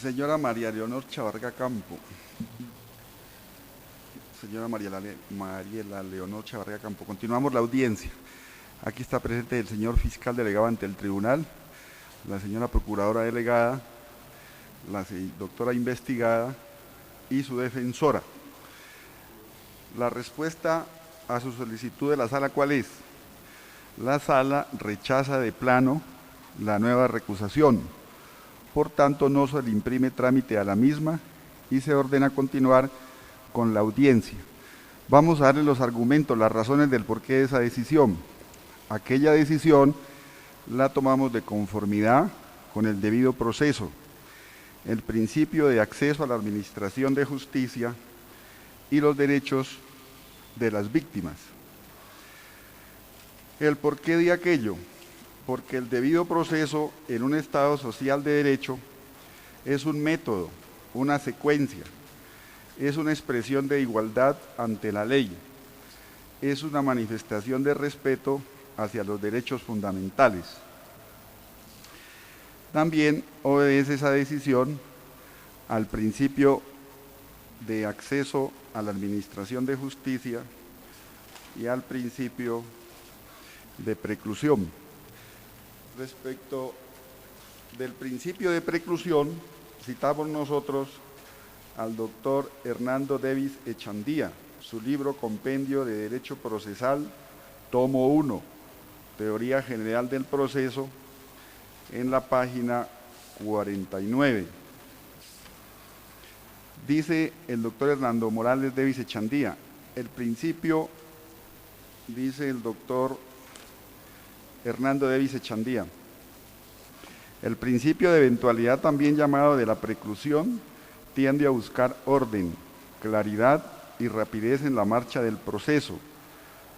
Señora María Leonor Chavarga Campo. Señora Mariela Leonor Chavarga Campo. Continuamos la audiencia. Aquí está presente el señor fiscal delegado ante el tribunal, la señora procuradora delegada, la doctora investigada y su defensora. La respuesta a su solicitud de la sala, ¿cuál es? La sala rechaza de plano la nueva recusación. Por tanto, no se le imprime trámite a la misma y se ordena continuar con la audiencia. Vamos a darle los argumentos, las razones del porqué de esa decisión. Aquella decisión la tomamos de conformidad con el debido proceso, el principio de acceso a la administración de justicia y los derechos de las víctimas. ¿El porqué de aquello? Porque el debido proceso en un Estado social de derecho es un método, una secuencia, es una expresión de igualdad ante la ley, es una manifestación de respeto hacia los derechos fundamentales. También obedece esa decisión al principio de acceso a la administración de justicia y al principio de preclusión. Respecto del principio de preclusión, citamos nosotros al doctor Hernando Davis Echandía, su libro Compendio de Derecho Procesal, tomo 1, Teoría General del Proceso, en la página 49. Dice el doctor Hernando Morales Davis Echandía, el principio, dice el doctor Hernando Davis Echandía, el principio de eventualidad, también llamado de la preclusión, tiende a buscar orden, claridad y rapidez en la marcha del proceso.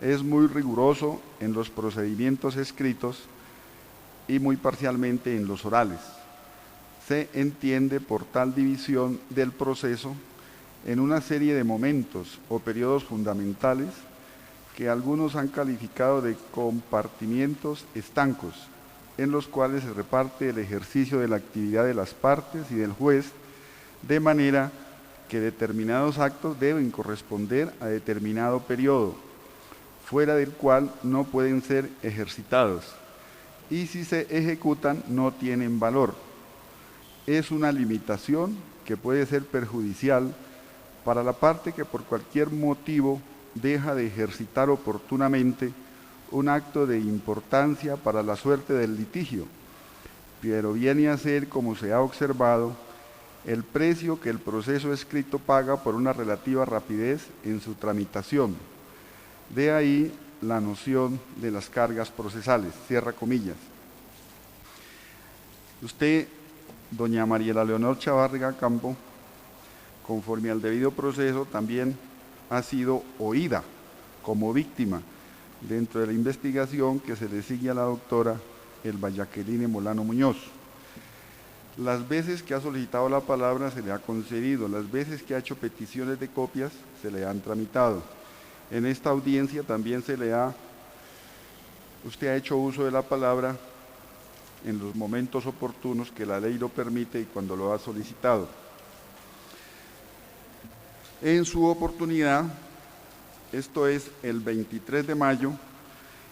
Es muy riguroso en los procedimientos escritos y muy parcialmente en los orales. Se entiende por tal división del proceso en una serie de momentos o periodos fundamentales que algunos han calificado de compartimientos estancos, en los cuales se reparte el ejercicio de la actividad de las partes y del juez, de manera que determinados actos deben corresponder a determinado periodo, fuera del cual no pueden ser ejercitados, y si se ejecutan no tienen valor. Es una limitación que puede ser perjudicial para la parte que por cualquier motivo deja de ejercitar oportunamente un acto de importancia para la suerte del litigio, pero viene a ser, como se ha observado, el precio que el proceso escrito paga por una relativa rapidez en su tramitación. De ahí la noción de las cargas procesales, cierra comillas. Usted, doña Mariela Leonor Chavarga Campo, conforme al debido proceso, también ha sido oída como víctima dentro de la investigación que se le sigue a la doctora Elba Jacqueline Molano Muñoz. Las veces que ha solicitado la palabra se le ha concedido, las veces que ha hecho peticiones de copias se le han tramitado. En esta audiencia también usted ha hecho uso de la palabra en los momentos oportunos que la ley lo permite y cuando lo ha solicitado. En su oportunidad, esto es el 23 de mayo,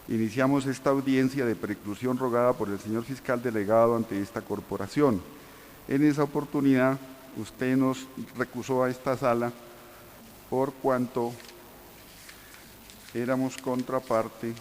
iniciamos esta audiencia de preclusión rogada por el señor fiscal delegado ante esta corporación. En esa oportunidad, usted nos recusó a esta sala por cuanto éramos contraparte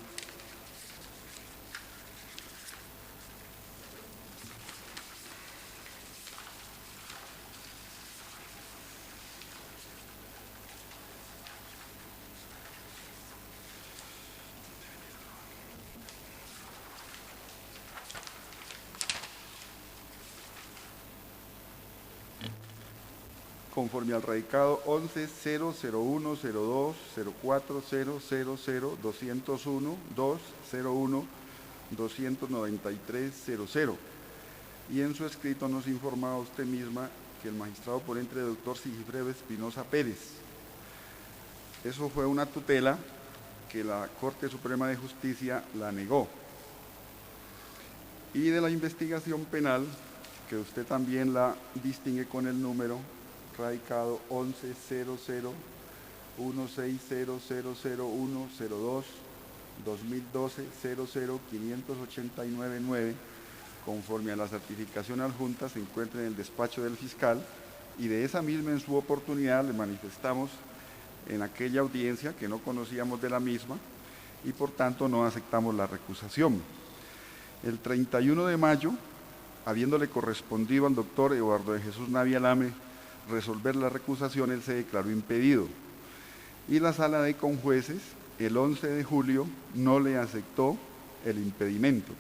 conforme al radicado 11-001-02-04-000-201-293-00. Y en su escrito nos informaba usted misma que el magistrado ponente doctor Sigifredo Espinosa Pérez. Eso fue una tutela que la Corte Suprema de Justicia la negó. Y de la investigación penal que usted también la distingue con el número radicado 110016000102 2012 005899, conforme a la certificación adjunta, se encuentra en el despacho del fiscal, y de esa misma en su oportunidad le manifestamos en aquella audiencia que no conocíamos de la misma y por tanto no aceptamos la recusación. El 31 de mayo, habiéndole correspondido al doctor Eduardo de Jesús Navia Lame resolver la recusación, él se declaró impedido. Y la sala de conjueces, el 11 de julio, no le aceptó el impedimento.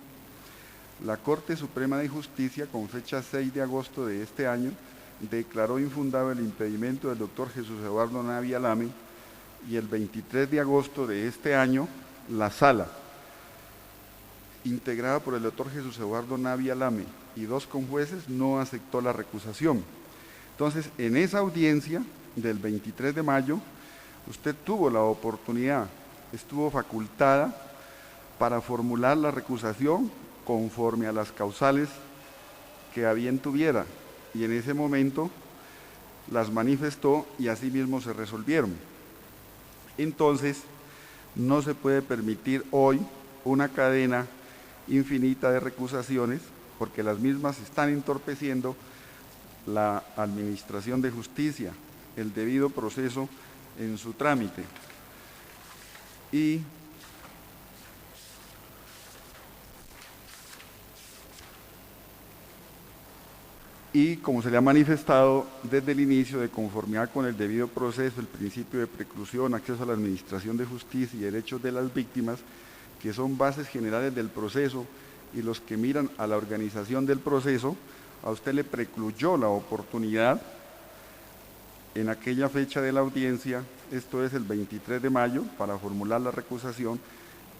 La Corte Suprema de Justicia, con fecha 6 de agosto de este año, declaró infundado el impedimento del doctor Jesús Eduardo Navia Lame, y el 23 de agosto de este año, la sala, integrada por el doctor Jesús Eduardo Navia Lame y 2 conjueces, no aceptó la recusación. Entonces, en esa audiencia del 23 de mayo, usted tuvo la oportunidad, estuvo facultada para formular la recusación conforme a las causales que a bien tuviera, y en ese momento las manifestó y así mismo se resolvieron. Entonces, no se puede permitir hoy una cadena infinita de recusaciones, porque las mismas están entorpeciendo la administración de justicia, el debido proceso en su trámite. Y como se le ha manifestado desde el inicio, de conformidad con el debido proceso, el principio de preclusión, acceso a la administración de justicia y derechos de las víctimas, que son bases generales del proceso y los que miran a la organización del proceso, a usted le precluyó la oportunidad en aquella fecha de la audiencia, esto es el 23 de mayo, para formular la recusación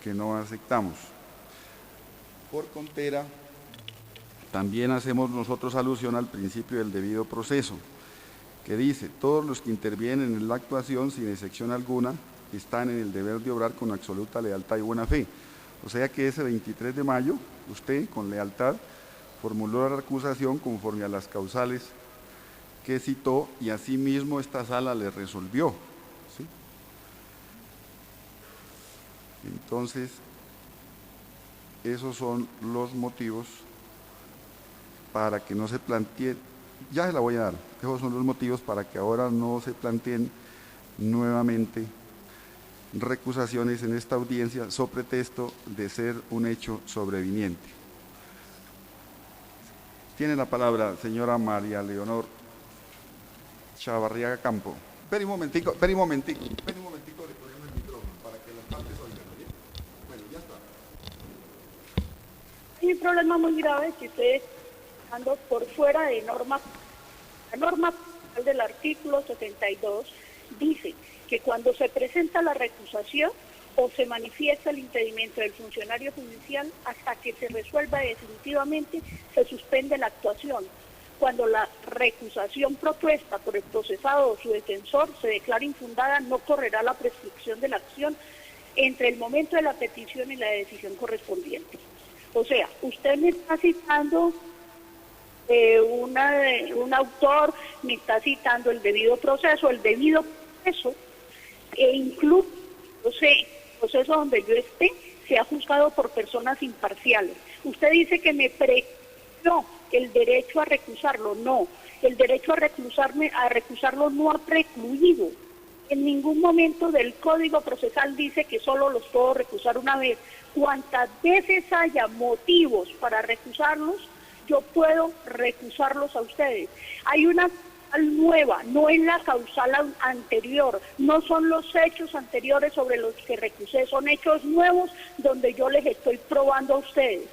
que no aceptamos. Por contera, también hacemos nosotros alusión al principio del debido proceso, que dice: todos los que intervienen en la actuación, sin excepción alguna, están en el deber de obrar con absoluta lealtad y buena fe. O sea que ese 23 de mayo, usted, con lealtad, formuló la recusación conforme a las causales que citó, y asimismo esta sala le resolvió, ¿sí? Entonces, esos son los motivos para que no se planteen, ya se la voy a dar, esos son los motivos para que ahora no se planteen nuevamente recusaciones en esta audiencia, sobre pretexto de ser un hecho sobreviniente. Tiene la palabra señora María Leonor Chavarriaga Campo. Espera un momentico, le ponemos el micrófono para que las partes oigan, ¿bien? Bueno, ya está. Hay un problema muy grave que ustedes ando por fuera de norma. La norma del artículo 72 dice que cuando se presenta la recusación o se manifiesta el impedimento del funcionario judicial, hasta que se resuelva definitivamente, se suspende la actuación. Cuando la recusación propuesta por el procesado o su defensor se declara infundada, no correrá la prescripción de la acción entre el momento de la petición y la decisión correspondiente. O sea, usted me está citando un autor, me está citando el debido proceso, e incluso el proceso donde yo esté se ha juzgado por personas imparciales. Usted dice que me precluyó el derecho a recusarlo. No, el derecho a recusarlo no ha precluido. En ningún momento del Código Procesal dice que solo los puedo recusar una vez. Cuantas veces haya motivos para recusarlos, yo puedo recusarlos a ustedes. Hay una nueva, no es la causal anterior, no son los hechos anteriores sobre los que recusé, son hechos nuevos donde yo les estoy probando a ustedes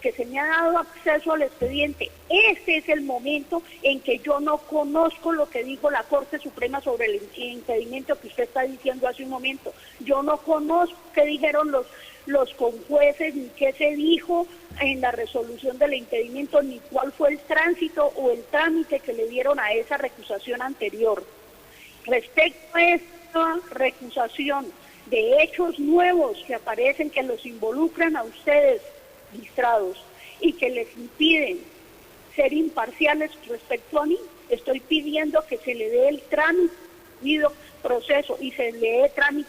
que se me ha dado acceso al expediente. Este es el momento en que yo no conozco lo que dijo la Corte Suprema sobre el impedimento que usted está diciendo hace un momento. Yo no conozco qué dijeron los conjueces, ni qué se dijo en la resolución del impedimento, ni cuál fue el tránsito o el trámite que le dieron a esa recusación anterior. Respecto a esta recusación de hechos nuevos que aparecen, que los involucran a ustedes, magistrados, y que les impiden ser imparciales respecto a mí. Estoy pidiendo que se le dé el trámite, proceso y se le dé trámite.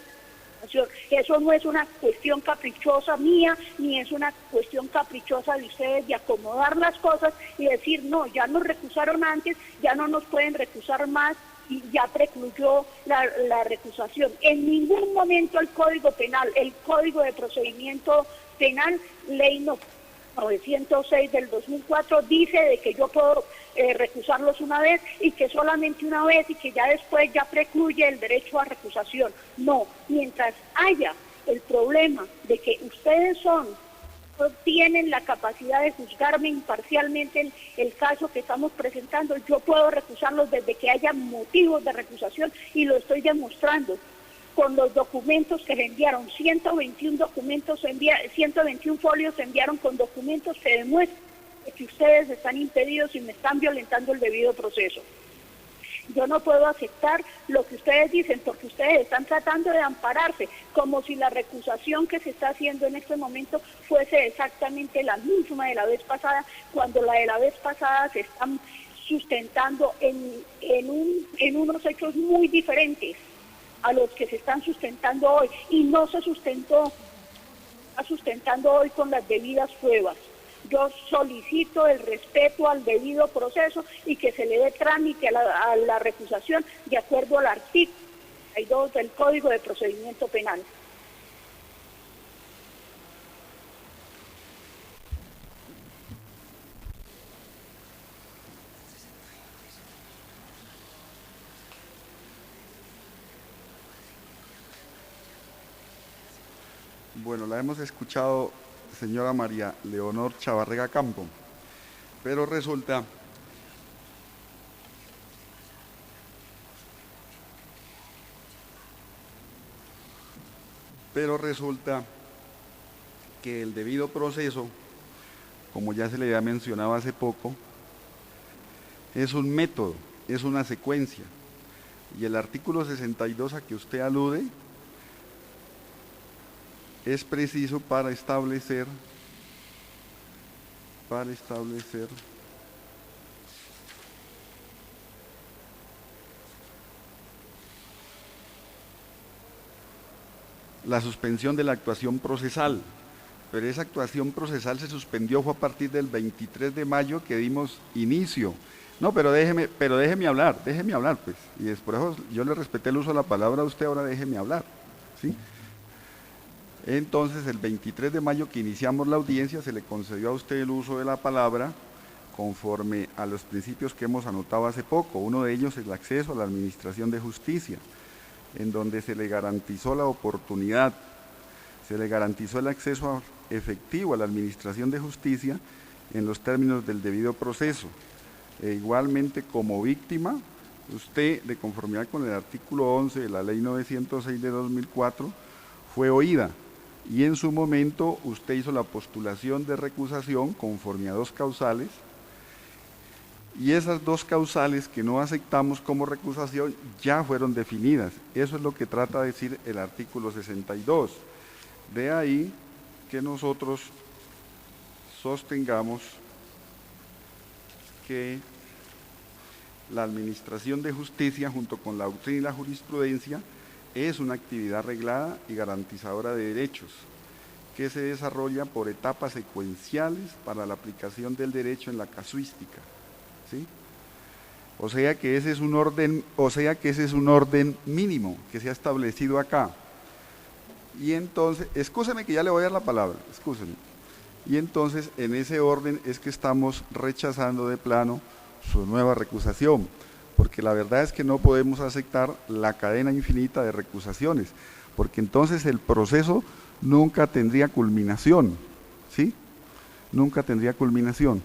Eso no es una cuestión caprichosa mía, ni es una cuestión caprichosa de ustedes de acomodar las cosas y decir, no, ya nos recusaron antes, ya no nos pueden recusar más y ya precluyó la recusación. En ningún momento el Código Penal, el Código de Procedimiento Penal, ley 906 del 2004, dice de que yo puedo recusarlos una vez y que solamente una vez y que ya después ya precluye el derecho a recusación. No, mientras haya el problema de que ustedes no tienen la capacidad de juzgarme imparcialmente el caso que estamos presentando, yo puedo recusarlos desde que haya motivos de recusación y lo estoy demostrando con los documentos que le enviaron, 121 folios se enviaron con documentos que demuestran que ustedes están impedidos y me están violentando el debido proceso. Yo no puedo aceptar lo que ustedes dicen porque ustedes están tratando de ampararse como si la recusación que se está haciendo en este momento fuese exactamente la misma de la vez pasada, cuando la de la vez pasada se están sustentando en unos hechos muy diferentes a los que se están sustentando hoy y no se está sustentando hoy con las debidas pruebas. Yo solicito el respeto al debido proceso y que se le dé trámite a la recusación de acuerdo al artículo 32 del Código de Procedimiento Penal. Bueno, la hemos escuchado, señora María Leonor Chavarrega Campo, pero resulta que el debido proceso, como ya se le había mencionado hace poco, es un método, es una secuencia, y el artículo 62 a que usted alude es preciso para establecer la suspensión de la actuación procesal, pero esa actuación procesal se suspendió fue a partir del 23 de mayo que dimos inicio. No, pero déjeme hablar, pues, y por eso yo le respeté el uso de la palabra a usted, ahora déjeme hablar, ¿sí? Entonces, el 23 de mayo que iniciamos la audiencia, se le concedió a usted el uso de la palabra conforme a los principios que hemos anotado hace poco. Uno de ellos es el acceso a la administración de justicia, en donde se le garantizó la oportunidad, se le garantizó el acceso efectivo a la administración de justicia en los términos del debido proceso. E igualmente, como víctima, usted, de conformidad con el artículo 11 de la Ley 906 de 2004, fue oída. Y en su momento usted hizo la postulación de recusación conforme a dos causales, y esas dos causales que no aceptamos como recusación ya fueron definidas. Eso es lo que trata de decir el artículo 62. De ahí que nosotros sostengamos que la administración de justicia, junto con la doctrina y la jurisprudencia, es una actividad reglada y garantizadora de derechos, que se desarrolla por etapas secuenciales para la aplicación del derecho en la casuística, ¿sí? O sea que ese es un orden mínimo que se ha establecido acá. Y entonces, excúseme que ya le voy a dar la palabra, excúseme. Y entonces, en ese orden es que estamos rechazando de plano su nueva recusación, porque la verdad es que no podemos aceptar la cadena infinita de recusaciones, porque entonces el proceso nunca tendría culminación, ¿sí? Nunca tendría culminación.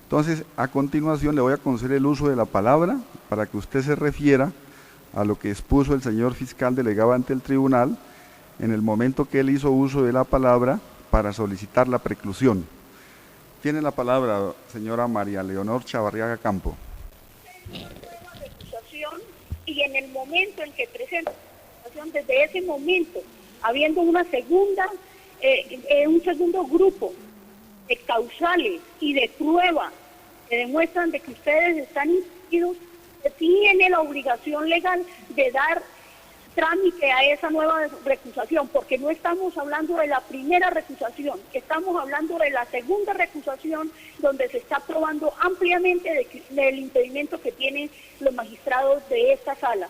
Entonces, a continuación le voy a conceder el uso de la palabra para que usted se refiera a lo que expuso el señor fiscal delegado ante el tribunal en el momento que él hizo uso de la palabra para solicitar la preclusión. Tiene la palabra, señora María Leonor Chavarriaga Campo. Y en el momento en que presenta la recusación, desde ese momento, habiendo un segundo grupo de causales y de prueba que demuestran de que ustedes están inscritos, que tiene la obligación legal de dar trámite a esa nueva recusación, porque no estamos hablando de la primera recusación, estamos hablando de la segunda recusación, donde se está probando ampliamente del impedimento que tienen los magistrados de esta sala.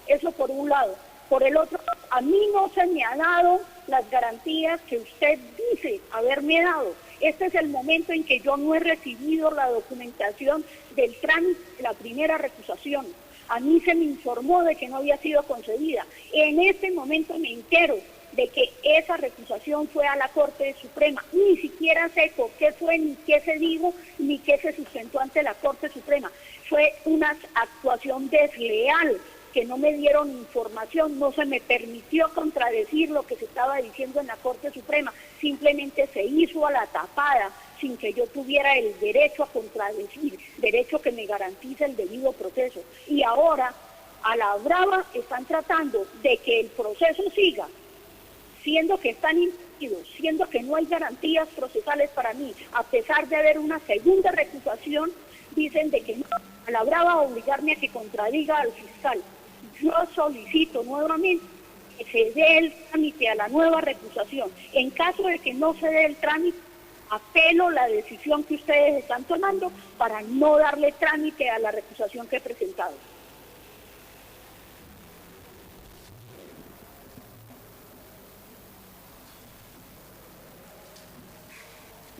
Eso por un lado. Por el otro, a mí no se me ha dado las garantías que usted dice haberme dado. Este es el momento en que yo no he recibido la documentación del trámite de la primera recusación. A mí se me informó de que no había sido concedida. En este momento me entero de que esa recusación fue a la Corte Suprema. Ni siquiera sé por qué fue, ni qué se dijo, ni qué se sustentó ante la Corte Suprema. Fue una actuación desleal, que no me dieron información, no se me permitió contradecir lo que se estaba diciendo en la Corte Suprema, simplemente se hizo a la tapada, sin que yo tuviera el derecho a contradecir, derecho que me garantice el debido proceso. Y ahora, a la brava, están tratando de que el proceso siga, siendo que están impedidos, siendo que no hay garantías procesales para mí, a pesar de haber una segunda recusación, dicen de que no, a la brava obligarme a que contradiga al fiscal. Yo solicito nuevamente que se dé el trámite a la nueva recusación. En caso de que no se dé el trámite, apelo la decisión que ustedes están tomando para no darle trámite a la recusación que he presentado.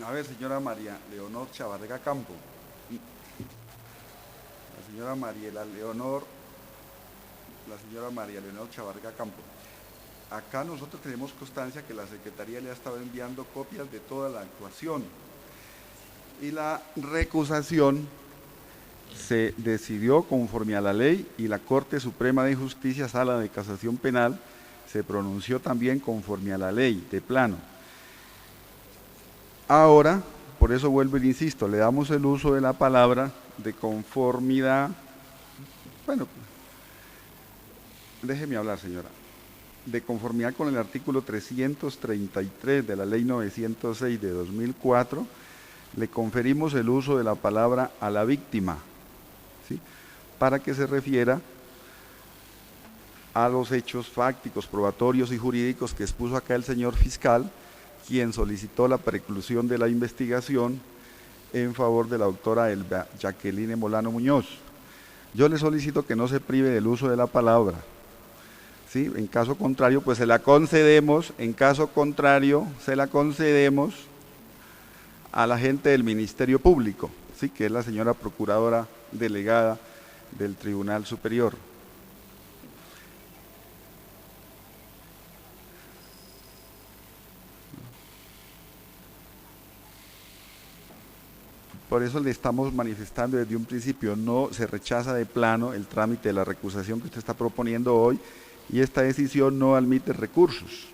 A ver, señora María Leonor Chavarga Campo. La señora María Leonor Chavarga Campo. Acá nosotros tenemos constancia que la Secretaría le ha estado enviando copias de toda la actuación y la recusación se decidió conforme a la ley y la Corte Suprema de Justicia, Sala de Casación Penal, se pronunció también conforme a la ley, de plano. Ahora, por eso vuelvo y le insisto, le damos el uso de la palabra de conformidad. Bueno, déjeme hablar, señora. De conformidad con el artículo 333 de la Ley 906 de 2004, le conferimos el uso de la palabra a la víctima, ¿sí?, para que se refiera a los hechos fácticos, probatorios y jurídicos que expuso acá el señor fiscal, quien solicitó la preclusión de la investigación en favor de la doctora Jacqueline Molano Muñoz. Yo le solicito que no se prive del uso de la palabra, ¿sí? En caso contrario, pues se la concedemos, se la concedemos a la gente del Ministerio Público, ¿sí?, que es la señora Procuradora Delegada del Tribunal Superior. Por eso le estamos manifestando desde un principio, no se rechaza de plano el trámite de la recusación que usted está proponiendo hoy, y esta decisión no admite recursos.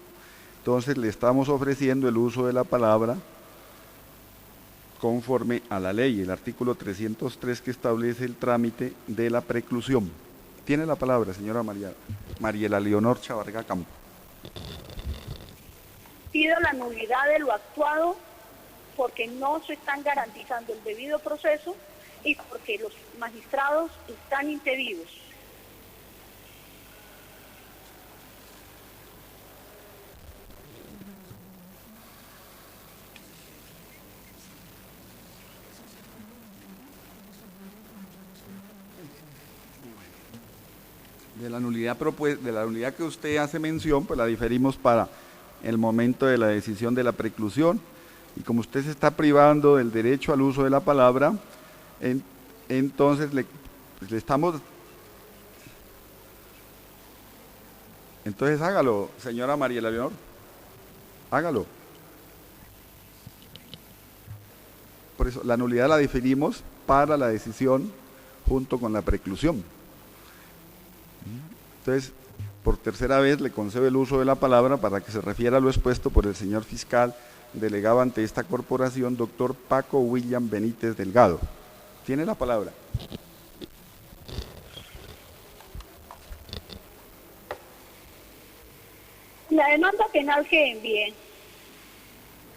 Entonces le estamos ofreciendo el uso de la palabra conforme a la ley, el artículo 303 que establece el trámite de la preclusión. Tiene la palabra, señora Mariela Leonor Chavarga Campo. Pido la nulidad de lo actuado porque no se están garantizando el debido proceso y porque los magistrados están impedidos. De la nulidad que usted hace mención, pues la diferimos para el momento de la decisión de la preclusión, y como usted se está privando del derecho al uso de la palabra, entonces le estamos... Entonces hágalo, señora Mariela Leonor, hágalo. Por eso la nulidad la diferimos para la decisión junto con la preclusión. Entonces, por tercera vez le concedo el uso de la palabra para que se refiera a lo expuesto por el señor fiscal delegado ante esta corporación, doctor Paco William Benítez Delgado. Tiene la palabra. La demanda penal que envié el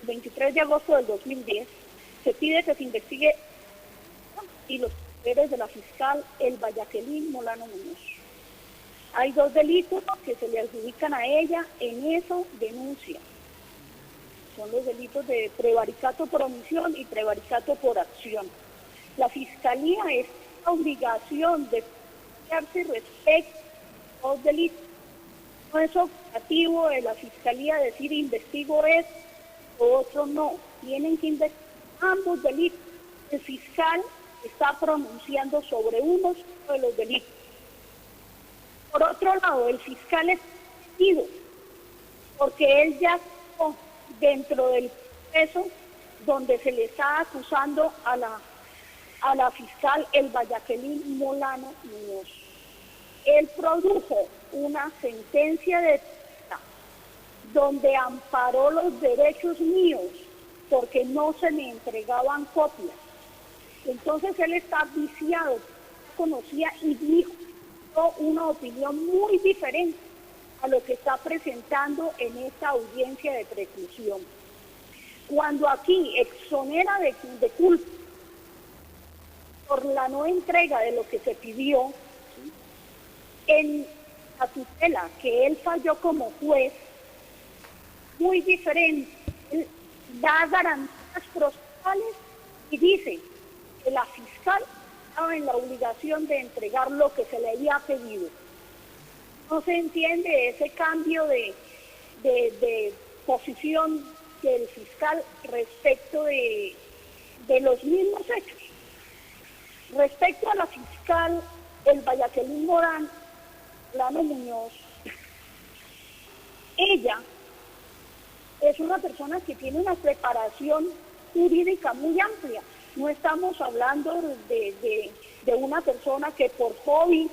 23 de agosto del 2010 se pide que se investigue y los poderes de la fiscal Elba Jacqueline Molano Muñoz. Hay 2 delitos que se le adjudican a ella, en eso denuncia. Son los delitos de prevaricato por omisión y prevaricato por acción. La Fiscalía es obligación de pronunciarse respecto a los delitos. No es objetivo de la Fiscalía decir investigo esto o otro no. Tienen que investigar ambos delitos. El fiscal está pronunciando sobre uno de los delitos. Por otro lado, el fiscal es decidido porque él ya está dentro del proceso donde se le está acusando a la fiscal Elba Jacqueline Molano Muñoz. Él produjo una sentencia de pena donde amparó los derechos míos porque no se me entregaban copias. Entonces él está viciado, conocía y dijo una opinión muy diferente a lo que está presentando en esta audiencia de preclusión. Cuando aquí exonera de culpa por la no entrega de lo que se pidió, ¿sí?, en la tutela que él falló como juez, muy diferente, él da garantías procesales y dice que la fiscal estaba en la obligación de entregar lo que se le había pedido. No se entiende ese cambio de posición del fiscal respecto de los mismos hechos. Respecto a la fiscal Elba Jacqueline Molano Muñoz, ella es una persona que tiene una preparación jurídica muy amplia. No estamos hablando de una persona que por hobby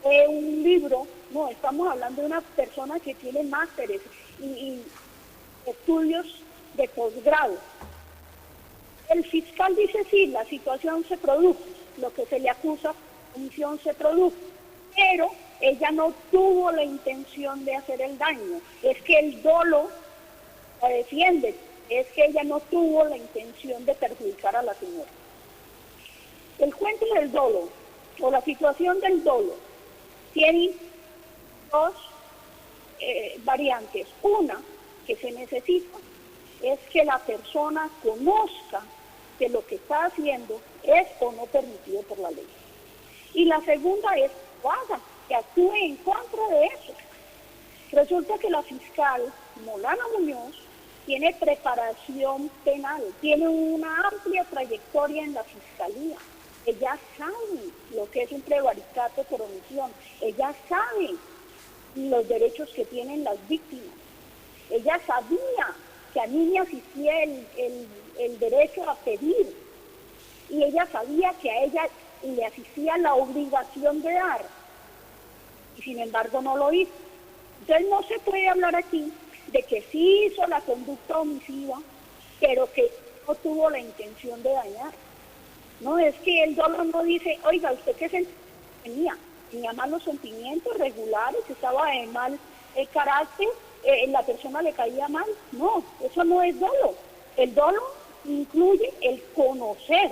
lee un libro, no, estamos hablando de una persona que tiene másteres y estudios de posgrado. El fiscal dice sí, la situación se produjo, lo que se le acusa, la comisión se produjo, pero ella no tuvo la intención de hacer el daño. Es que el dolo la defiende, es que ella no tuvo la intención de perjudicar a la señora. El cuento del dolo, o la situación del dolo, tiene 2 variantes. Una que se necesita es que la persona conozca que lo que está haciendo es o no permitido por la ley. Y la segunda es que actúe en contra de eso. Resulta que la fiscal Molano Muñoz tiene preparación penal, tiene una amplia trayectoria en la fiscalía. Ella sabe lo que es un prevaricato por omisión, ella sabe los derechos que tienen las víctimas. Ella sabía que a mí me asistía el derecho a pedir y ella sabía que a ella le asistía la obligación de dar y sin embargo no lo hizo. Entonces no se puede hablar aquí de que sí hizo la conducta omisiva, pero que no tuvo la intención de dañar. No, es que el dolo no dice, oiga, ¿usted qué tenía? Tenía malos sentimientos regulares, estaba de mal carácter, la persona le caía mal. No, eso no es dolo. El dolo incluye el conocer.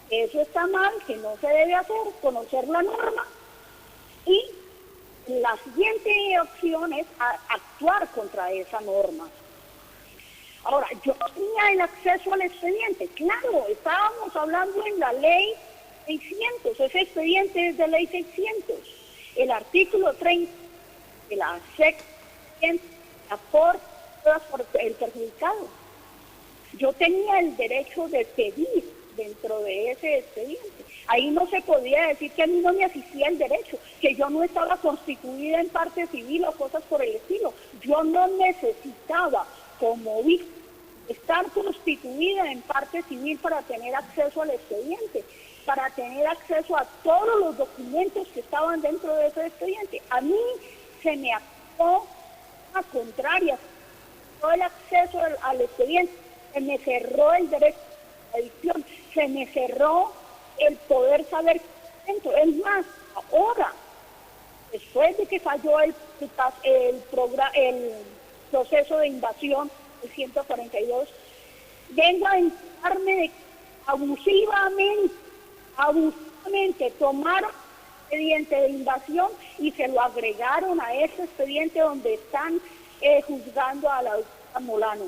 Eso está mal, que no se debe hacer, conocer la norma. Y la siguiente opción es actuar contra esa norma. Ahora, yo tenía el acceso al expediente. Claro, estábamos hablando en la ley 600, ese expediente es de ley 600. El artículo 30 de la SEC por el perjudicado. Yo tenía el derecho de pedir dentro de ese expediente. Ahí no se podía decir que a mí no me asistía el derecho, que yo no estaba constituida en parte civil o cosas por el estilo. Yo no necesitaba, como víctima, estar constituida en parte civil para tener acceso al expediente, para tener acceso a todos los documentos que estaban dentro de ese expediente. A mí se me actuó a contraria, todo el acceso al expediente, se me cerró el derecho a la edición, se me cerró el poder saber dentro. Es más, ahora, después de que falló el proceso de invasión, el 142, venga a enterarme de abusivamente abusivamente tomaron expediente de invasión y se lo agregaron a ese expediente donde están juzgando a la doctora Molano.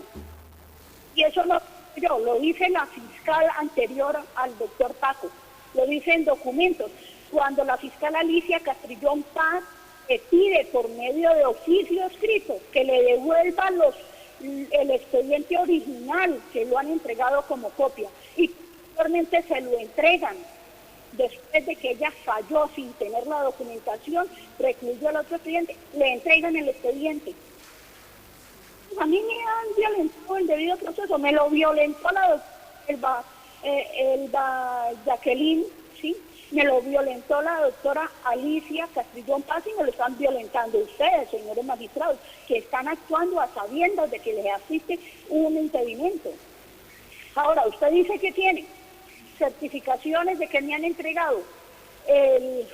Y eso no yo, lo dice la fiscal anterior al doctor Paco, lo dice en documentos. Cuando la fiscal Alicia Castrillón Paz pide por medio de oficio escrito que le devuelva el expediente original que lo han entregado como copia y posteriormente se lo entregan. Después de que ella falló sin tener la documentación, recluyó al otro expediente, le entregan el expediente. A mí me han violentado el debido proceso, me lo violentó la Jacqueline, ¿sí? Me lo violentó la doctora Alicia Castrillón Paz y me lo están violentando ustedes, señores magistrados, que están actuando a sabiendas de que les asiste un impedimento. Ahora, usted dice que tiene certificaciones de que me han entregado el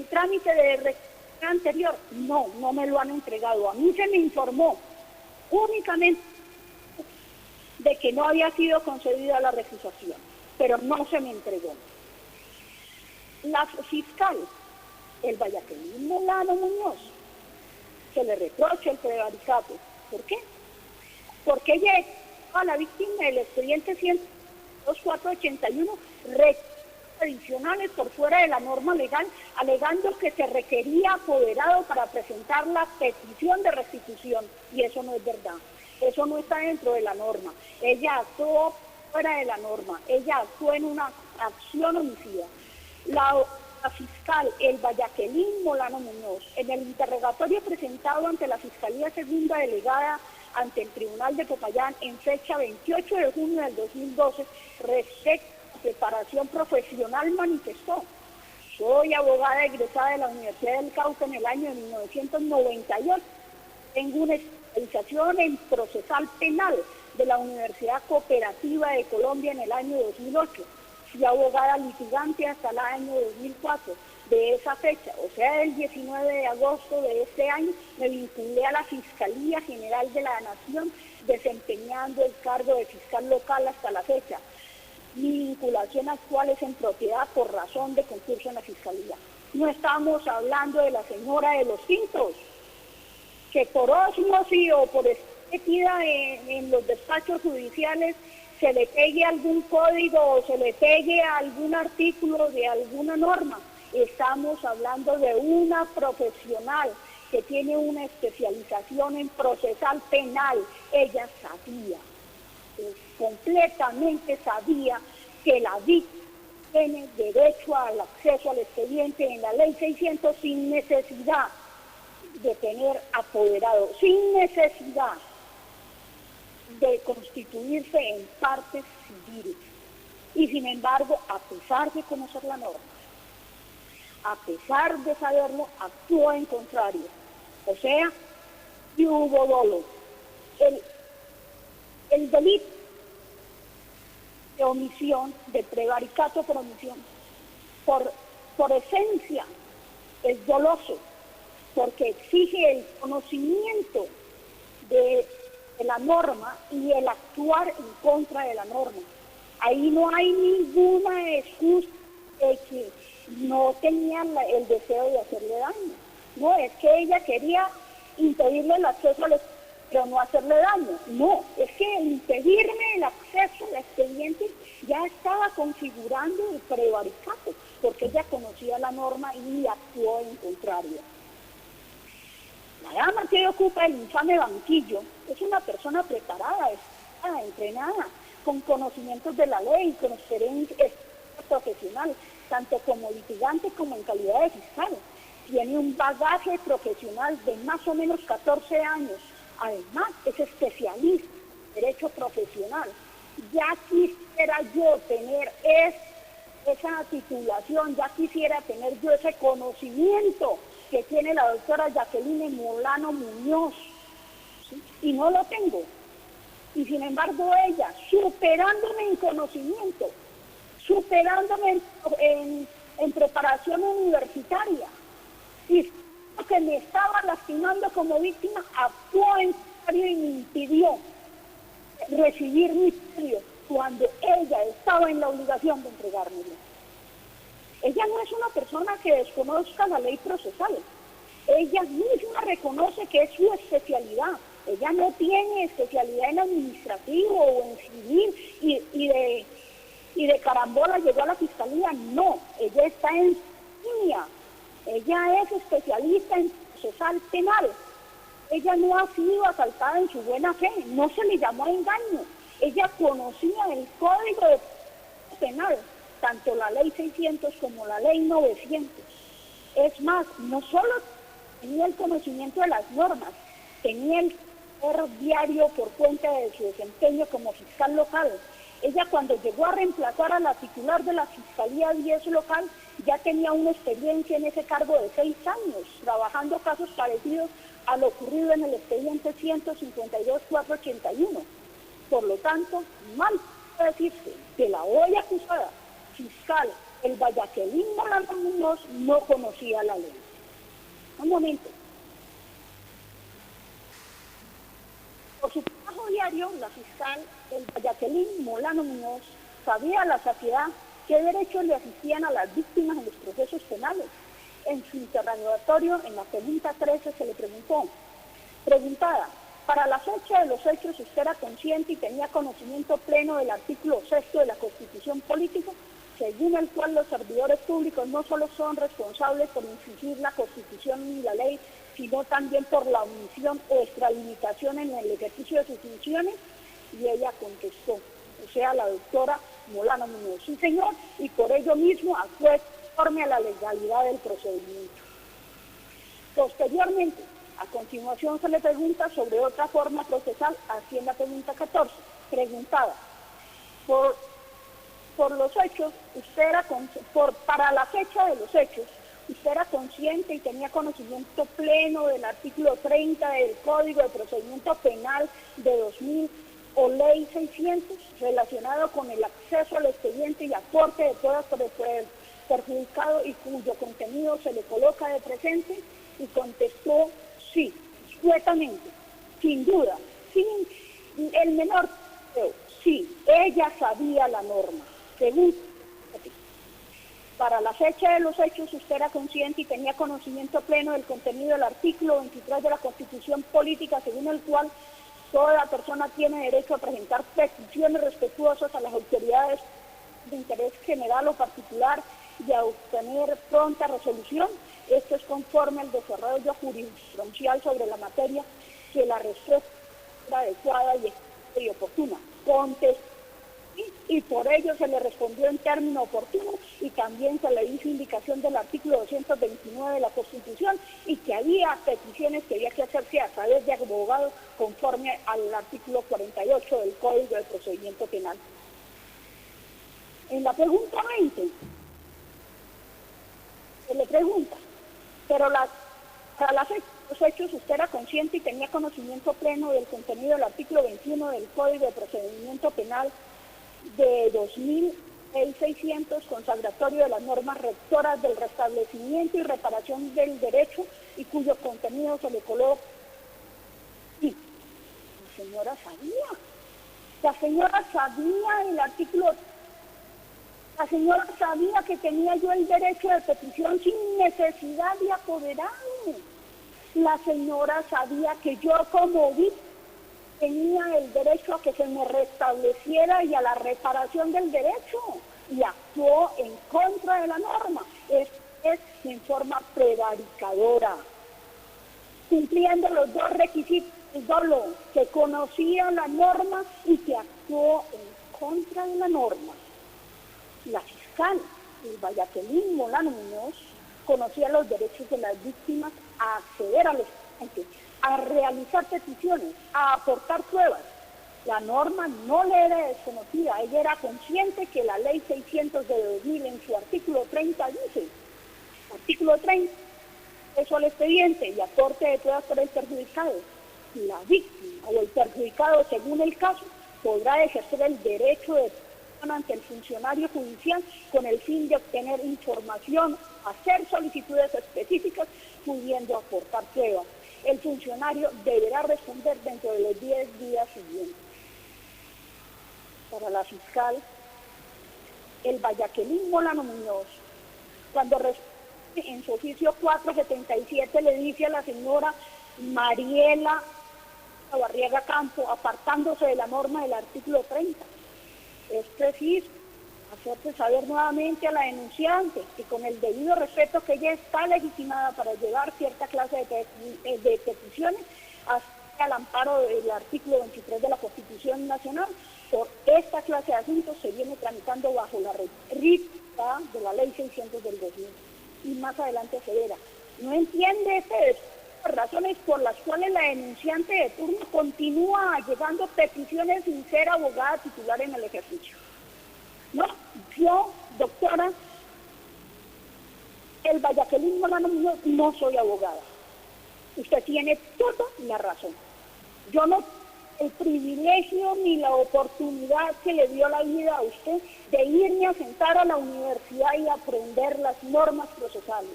trámite de reclamación anterior. No me lo han entregado. A mí se me informó únicamente de que no había sido concedida la recusación, pero no se me entregó. La fiscal, el Jacqueline Molano Muñoz, se le reprocha el prevaricato. ¿Por qué? Porque ella a la víctima del expediente 102.481 adicionales por fuera de la norma legal, alegando que se requería apoderado para presentar la petición de restitución, y eso no es verdad, eso no está dentro de la norma. Ella actuó fuera de la norma, ella actuó en una acción homicida. La fiscal Elba Jacqueline Molano Muñoz, en el interrogatorio presentado ante la Fiscalía Segunda Delegada ante el Tribunal de Popayán en fecha 28 de junio del 2012, respecto a la preparación profesional, manifestó: soy abogada egresada de la Universidad del Cauca en el año de 1998, tengo una especialización en procesal penal de la Universidad Cooperativa de Colombia en el año 2008, fui abogada litigante hasta el año 2004. De esa fecha, o sea, el 19 de agosto de este año, me vinculé a la Fiscalía General de la Nación, desempeñando el cargo de fiscal local hasta la fecha. Mi vinculación actual es en propiedad por razón de concurso en la Fiscalía. No estamos hablando de la señora de los Cintos, que por osmosis o por metida en los despachos judiciales se le pegue algún código o se le pegue algún artículo de alguna norma. Estamos hablando de una profesional que tiene una especialización en procesal penal. Ella sabía, completamente sabía, que la víctima tiene derecho al acceso al expediente en la ley 600 sin necesidad de tener apoderado, sin necesidad de constituirse en partes civiles. Y sin embargo, a pesar de conocer la norma, a pesar de saberlo, actuó en contrario. O sea, y hubo dolo. El delito de omisión, de prevaricato por omisión, por esencia es doloso, porque exige el conocimiento de la norma y el actuar en contra de la norma. Ahí no hay ninguna excusa de que no tenía el deseo de hacerle daño. No, es que ella quería impedirle el acceso al expediente, pero no hacerle daño. No, es que impedirme el acceso al expediente ya estaba configurando el prevaricato, porque ella conocía la norma y actuó en contrario. La dama que ocupa el infame banquillo es una persona preparada, entrenada, con conocimientos de la ley, con experiencia profesional, tanto como litigante como en calidad de fiscal. Tiene un bagaje profesional de más o menos 14 años. Además, es especialista en derecho profesional. Ya quisiera yo tener esa titulación, ya quisiera tener yo ese conocimiento que tiene la doctora Jacqueline Molano Muñoz, ¿sí? Y no lo tengo. Y sin embargo ella, superándome en conocimiento, superándome en preparación universitaria, y que me estaba lastimando como víctima, actuó en contrario y me impidió recibir mi premio cuando ella estaba en la obligación de entregármelo. Ella no es una persona que desconozca la ley procesal. Ella misma reconoce que es su especialidad. Ella no tiene especialidad en administrativo o en civil y de carambola llegó a la fiscalía. No, ella está en línea. Ella es especialista en procesal penal. Ella no ha sido asaltada en su buena fe, no se le llamó engaño. Ella conocía el Código de Penal, tanto la Ley 600 como la Ley 900. Es más, no solo tenía el conocimiento de las normas, tenía el saber diario por cuenta de su desempeño como fiscal local. Ella, cuando llegó a reemplazar a la titular de la Fiscalía 10 local, ya tenía una experiencia en ese cargo de 6 años, trabajando casos parecidos a lo ocurrido en el expediente 152-481. Por lo tanto, mal puede decirse que la hoy acusada fiscal, el Vallaquelín Molano Muñoz, no conocía la ley. Un momento. Por su trabajo diario, la fiscal, el Vallaquelín Molano Muñoz, sabía a la saciedad qué derechos le asistían a las víctimas en los procesos penales. En su interrogatorio, en la pregunta 13, se le preguntada, para la fecha de los hechos, ¿usted era consciente y tenía conocimiento pleno del artículo 6 de la Constitución Política, según el cual los servidores públicos no solo son responsables por infringir la Constitución y la ley, sino también por la omisión o extralimitación en el ejercicio de sus funciones? Y ella contestó, o sea, la doctora Molano Muñoz, sí señor, y por ello mismo actuó conforme a la legalidad del procedimiento. Posteriormente, a continuación se le pregunta sobre otra forma procesal, así en la pregunta 14, preguntada, por los hechos, usted era para la fecha de los hechos, usted era consciente y tenía conocimiento pleno del artículo 30 del Código de Procedimiento Penal de 2000 o Ley 600, relacionado con el acceso al expediente y aporte de pruebas por el perjudicado y cuyo contenido se le coloca de presente, y contestó sí, sueltamente, sin duda, sin el menor duda, sí, ella sabía la norma. Según, para la fecha de los hechos, usted era consciente y tenía conocimiento pleno del contenido del artículo 23 de la Constitución Política, según el cual toda persona tiene derecho a presentar peticiones respetuosas a las autoridades de interés general o particular y a obtener pronta resolución. Esto es conforme al desarrollo jurisprudencial sobre la materia, que la respuesta era adecuada y oportuna. Contestó y por ello se le respondió en término oportuno, y también se le hizo indicación del artículo 229 de la Constitución y que había peticiones que había que hacerse a través de abogado conforme al artículo 48 del Código de Procedimiento Penal. En la pregunta 20 se le pregunta, pero para la fecha de los hechos usted era consciente y tenía conocimiento pleno del contenido del artículo 21 del Código de Procedimiento Penal de 2006, consagratorio de las normas rectoras del restablecimiento y reparación del derecho y cuyo contenido se le coloca. Sí, la señora sabía el artículo, la señora sabía que tenía yo el derecho de petición sin necesidad de apoderarme. La señora sabía que yo como víctima tenía el derecho a que se me restableciera y a la reparación del derecho, y actuó en contra de la norma, es en forma prevaricadora, cumpliendo los dos requisitos del dolo, que conocía la norma y que actuó en contra de la norma. La fiscal, el Vallaquelín Molano Muñoz, conocía los derechos de las víctimas a acceder al expediente, a realizar peticiones, a aportar pruebas. La norma no le era desconocida, ella era consciente que la Ley 600 de 2000 en su artículo 30 dice, artículo 30, eso al expediente y aporte de pruebas por el perjudicado. La víctima o el perjudicado, según el caso, podrá ejercer el derecho de ante el funcionario judicial con el fin de obtener información, hacer solicitudes específicas, pudiendo aportar pruebas. El funcionario deberá responder dentro de los 10 días siguientes. para la fiscal, el Vallaquelín Molano Muñoz, cuando en su oficio 477 le dice a la señora Mariela Chavarriaga Campo, apartándose de la norma del artículo 30, es preciso hacerse saber nuevamente a la denunciante que con el debido respeto que ella está legitimada para llevar cierta clase de peticiones hasta el amparo del artículo 23 de la Constitución Nacional. Por esta clase de asuntos se viene tramitando bajo la rita de la Ley 600 del 2000. Y más adelante asevera, no entiende estas razones por las cuales la denunciante de turno continúa llevando peticiones sin ser abogada titular en el ejercicio. No, yo, doctora, el Vallaquelín Molano Muñoz, no soy abogada. Usted tiene toda la razón. Yo no el privilegio ni la oportunidad que le dio la vida a usted de irme a sentar a la universidad y aprender las normas procesales.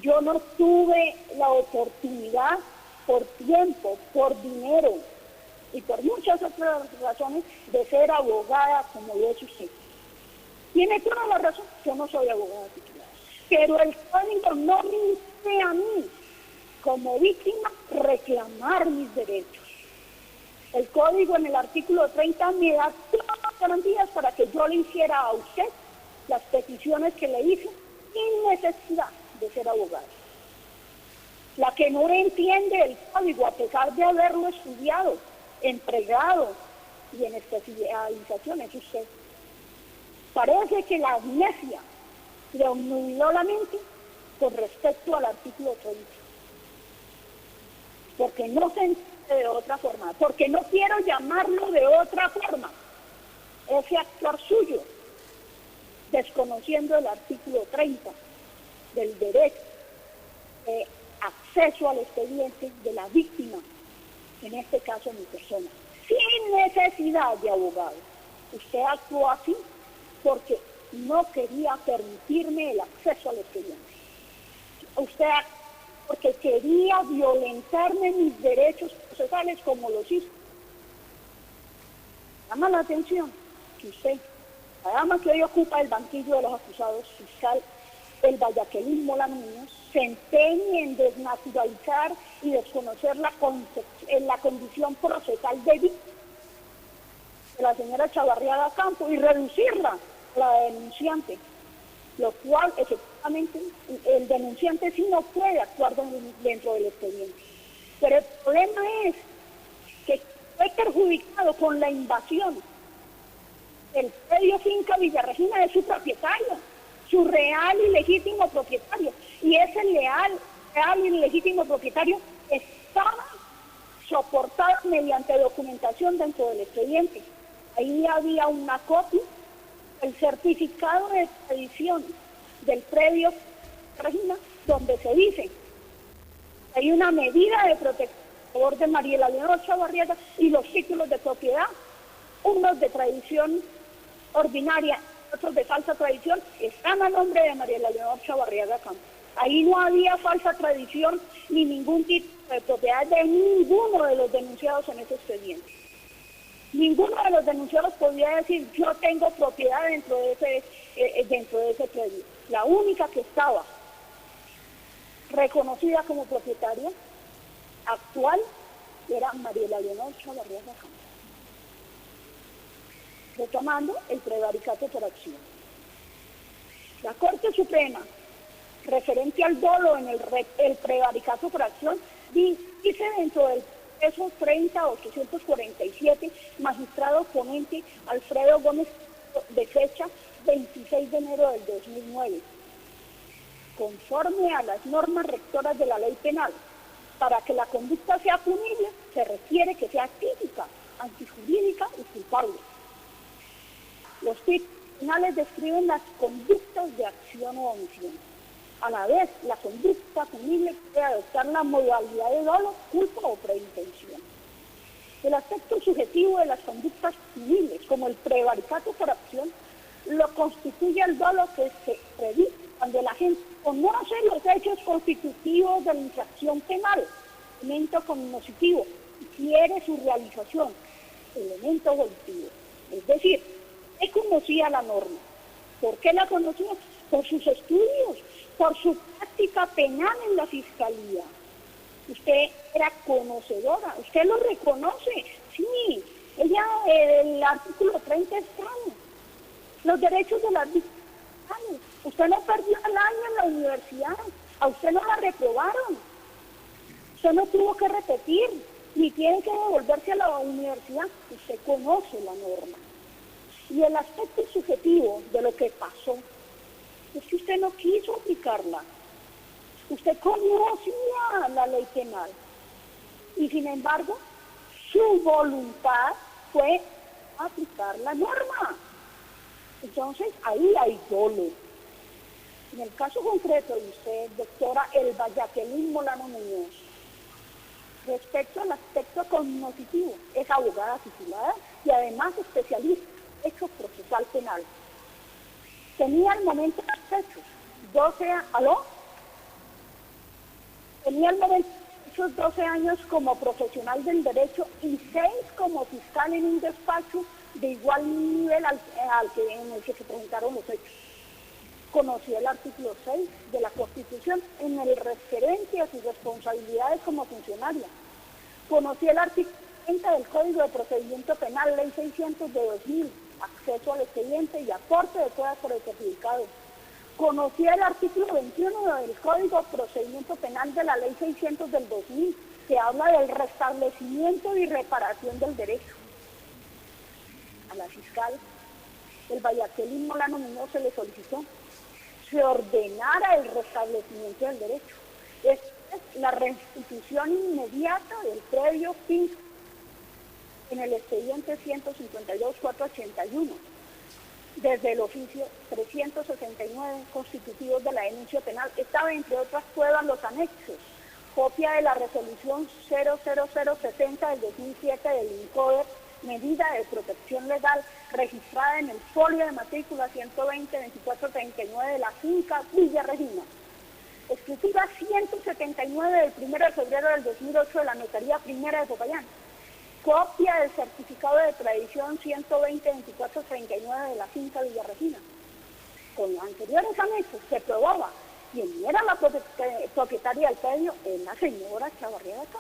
Yo no tuve la oportunidad por tiempo, por dinero y por muchas otras razones de ser abogada como lo es usted. Tiene toda la razón, yo no soy abogada titular. Pero el código no me impide a mí, como víctima, reclamar mis derechos. El código en el artículo 30 me da todas las garantías para que yo le hiciera a usted las peticiones que le hice sin necesidad de ser abogada. La que no entiende el código, a pesar de haberlo estudiado, entregado y en especialización, es usted. Parece que la amnesia le nubló la mente con respecto al artículo 30. Porque no se entiende de otra forma, porque no quiero llamarlo de otra forma. Ese actuar suyo, desconociendo el artículo 30 del derecho de acceso al expediente de la víctima, en este caso mi persona, sin necesidad de abogado. Usted actuó así porque no quería permitirme el acceso al expediente. Usted actuó porque quería violentarme mis derechos procesales como los hizo. Llama la atención que usted, la dama que hoy ocupa el banquillo de los acusados, fiscal el Vallaquelín Molano Muñoz, se empeñe en desnaturalizar y desconocer la condición procesal de víctima de la señora Chavarriaga Campo y reducirla a la denunciante, lo cual efectivamente el denunciante sí no puede actuar dentro del expediente. Pero el problema es que fue perjudicado con la invasión del predio Finca Villarregina de su propietario, su real y legítimo propietario. Y ese real y legítimo propietario estaba soportado mediante documentación dentro del expediente. Ahí había una copia, el certificado de expedición del predio Regina, donde se dice que hay una medida de protección a favor de Mariela Leonor Chavarriaga y los títulos de propiedad, unos de tradición ordinaria, otros de falsa tradición, están a nombre de Mariela Leonor Chavarriaga Campo. Ahí no había falsa tradición ni ningún título de propiedad de ninguno de los denunciados en ese expediente. Ninguno de los denunciados podía decir yo tengo propiedad dentro de ese predio. La única que estaba reconocida como propietaria actual era Mariela Leonor Chavarriaga Campo. Retomando el prevaricato por acción. La Corte Suprema, referente al dolo en el prevaricato por acción, dice dentro del proceso 30-847, magistrado ponente Alfredo Gómez, de fecha 26 de enero del 2009, conforme a las normas rectoras de la ley penal, para que la conducta sea punible, se requiere que sea típica, antijurídica y culpable. Los tipos penales describen las conductas de acción o omisión. A la vez, la conducta punible puede adoptar la modalidad de dolo, culpa o preintención. El aspecto subjetivo de las conductas punibles, como el prevaricato por acción, lo constituye el dolo que se predice cuando la gente conoce los hechos constitutivos de la infracción penal, elemento cognoscitivo, y quiere su realización, elemento volitivo. Es decir, él conocía la norma. ¿Por qué la conocía? Por sus estudios, por su práctica penal en la fiscalía. Usted era conocedora, usted lo reconoce, sí, ella, el artículo 30 está, los derechos de las víctimas. Usted no perdió el año en la universidad, a usted no la reprobaron, usted no tuvo que repetir, ni tiene que devolverse a la universidad, usted conoce la norma. Y el aspecto subjetivo de lo que pasó es que usted no quiso aplicarla. Usted conocía la ley penal y sin embargo su voluntad fue aplicar la norma. Entonces ahí hay dolo. En el caso concreto de usted, doctora Elba Jacqueline Molano Muñoz, respecto al aspecto cognitivo, es abogada titulada y además especialista en derecho procesal penal. Tenía al momento de los hechos 12 años, ¿aló? Tenía al momento de esos 12 años como profesional del derecho y 6 como fiscal en un despacho de igual nivel en el que se presentaron los hechos. Conocía el artículo 6 de la Constitución en el referente a sus responsabilidades como funcionaria. Conocía el artículo 30 del Código de Procedimiento Penal, Ley 600 de 2000, acceso al expediente y aporte de pruebas por el certificado. Conocía el artículo 21 del Código de Procedimiento Penal de la Ley 600 del 2000, que habla del restablecimiento y reparación del derecho. A la fiscal, Elba Jacqueline Molano Muñoz, se le solicitó se ordenara el restablecimiento del derecho. Es la restitución inmediata del previo fin en el expediente 152.481, desde el oficio 369 constitutivos de la denuncia penal. Estaba, entre otras pruebas, los anexos, copia de la resolución 00070 del 2007 del INCODER, medida de protección legal registrada en el folio de matrícula 120-2439 de la finca Villa Regina. Escritura 179 del 1 de febrero del 2008 de la Notaría Primera de Popayán. Copia del certificado de tradición 120-2439 de la finca Villa Regina. Con los anteriores anexos se probaba quién era la propietaria del predio, es la señora Chavarría de Acá.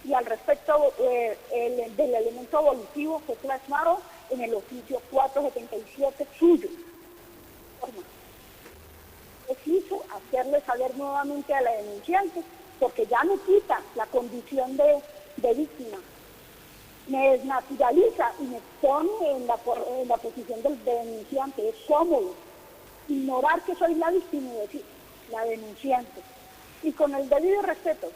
Y al respecto del elemento volutivo fue plasmado en el oficio 477 suyo. Es quiso hacerle saber nuevamente a la denunciante, porque ya me quita la condición de víctima, me desnaturaliza y me pone en la posición del denunciante. Es cómodo ignorar que soy la víctima y decir la denunciante. Y con el debido respeto,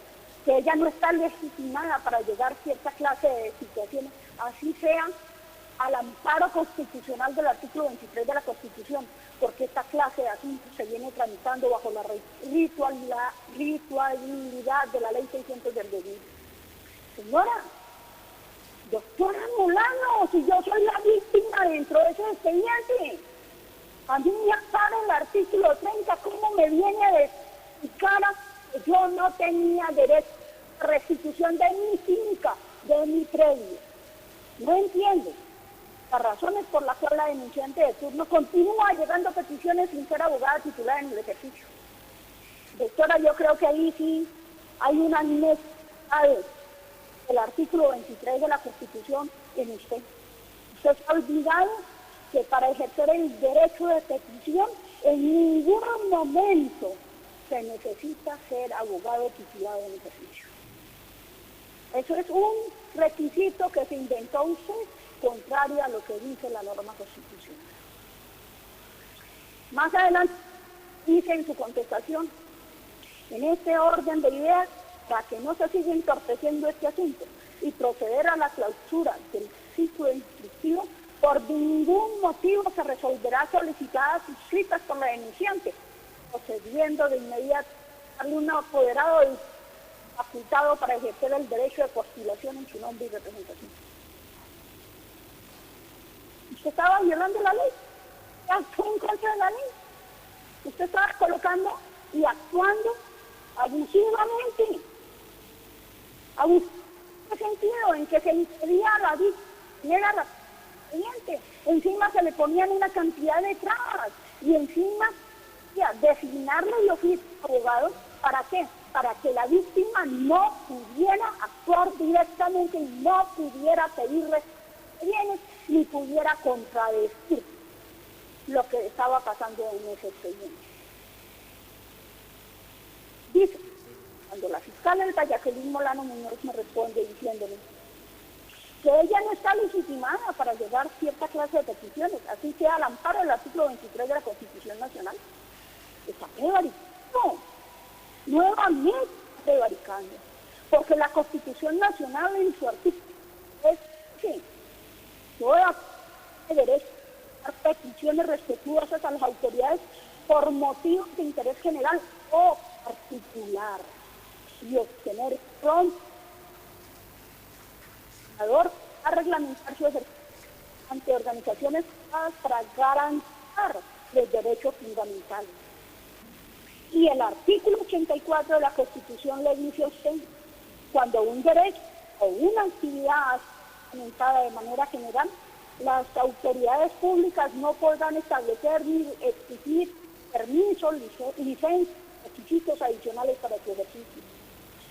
que ella no está legitimada para llegar a cierta clase de situaciones, así sea al amparo constitucional del artículo 23 de la Constitución, porque esta clase de asuntos se viene tramitando bajo la ritualidad de la Ley 600 del 2000. Señora, doctora Molano, si yo soy la víctima dentro de ese expediente, a mí me ampara el artículo 30, ¿cómo me viene a explicar que yo no tenía derecho a restitución de mi finca, de mi predio? No entiendo las razones por las cuales la denunciante de turno continúa llegando peticiones sin ser abogada titular en el ejercicio. Doctora, yo creo que ahí sí hay una necesidad del artículo 23 de la Constitución en usted. Usted se ha olvidado que para ejercer el derecho de petición en ningún momento se necesita ser abogado titulado en ejercicio. Eso es un requisito que se inventó usted, contrario a lo que dice la norma constitucional. Más adelante dice en su contestación, en este orden de ideas, para que no se siga entorpeciendo este asunto y proceder a la clausura del ciclo instructivo, por ningún motivo se resolverá solicitadas suscritas por la denunciante, procediendo de inmediato a un apoderado y facultado para ejercer el derecho de postulación en su nombre y representación. Usted estaba violando la ley, actuó en contra de la ley. Usted estaba colocando y actuando abusivamente. En el sentido en que se impedía a la víctima expediente. Encima se le ponían una cantidad de trabas y encima designarle el oficio de abogado, ¿para qué? Para que la víctima no pudiera actuar directamente y no pudiera pedir bienes ni pudiera contradecir lo que estaba pasando en ese expediente. Dice, cuando la fiscal Elba Jacqueline Molano Muñoz me responde diciéndome que ella no está legitimada para llevar cierta clase de peticiones, así sea al amparo del artículo 23 de la Constitución Nacional, está prevaricando, nuevamente prevaricando, porque la Constitución Nacional en su artículo es que toda derecho a dar peticiones respetuosas a las autoridades por motivos de interés general o particular y obtener pronto a reglamentar su ejercicio ante organizaciones para garantizar los derechos fundamentales. Y el artículo 84 de la Constitución le dice a usted, cuando un derecho o una actividad es reglamentada de manera general, las autoridades públicas no podrán establecer ni exigir permisos, licencias, requisitos adicionales para su ejercicio.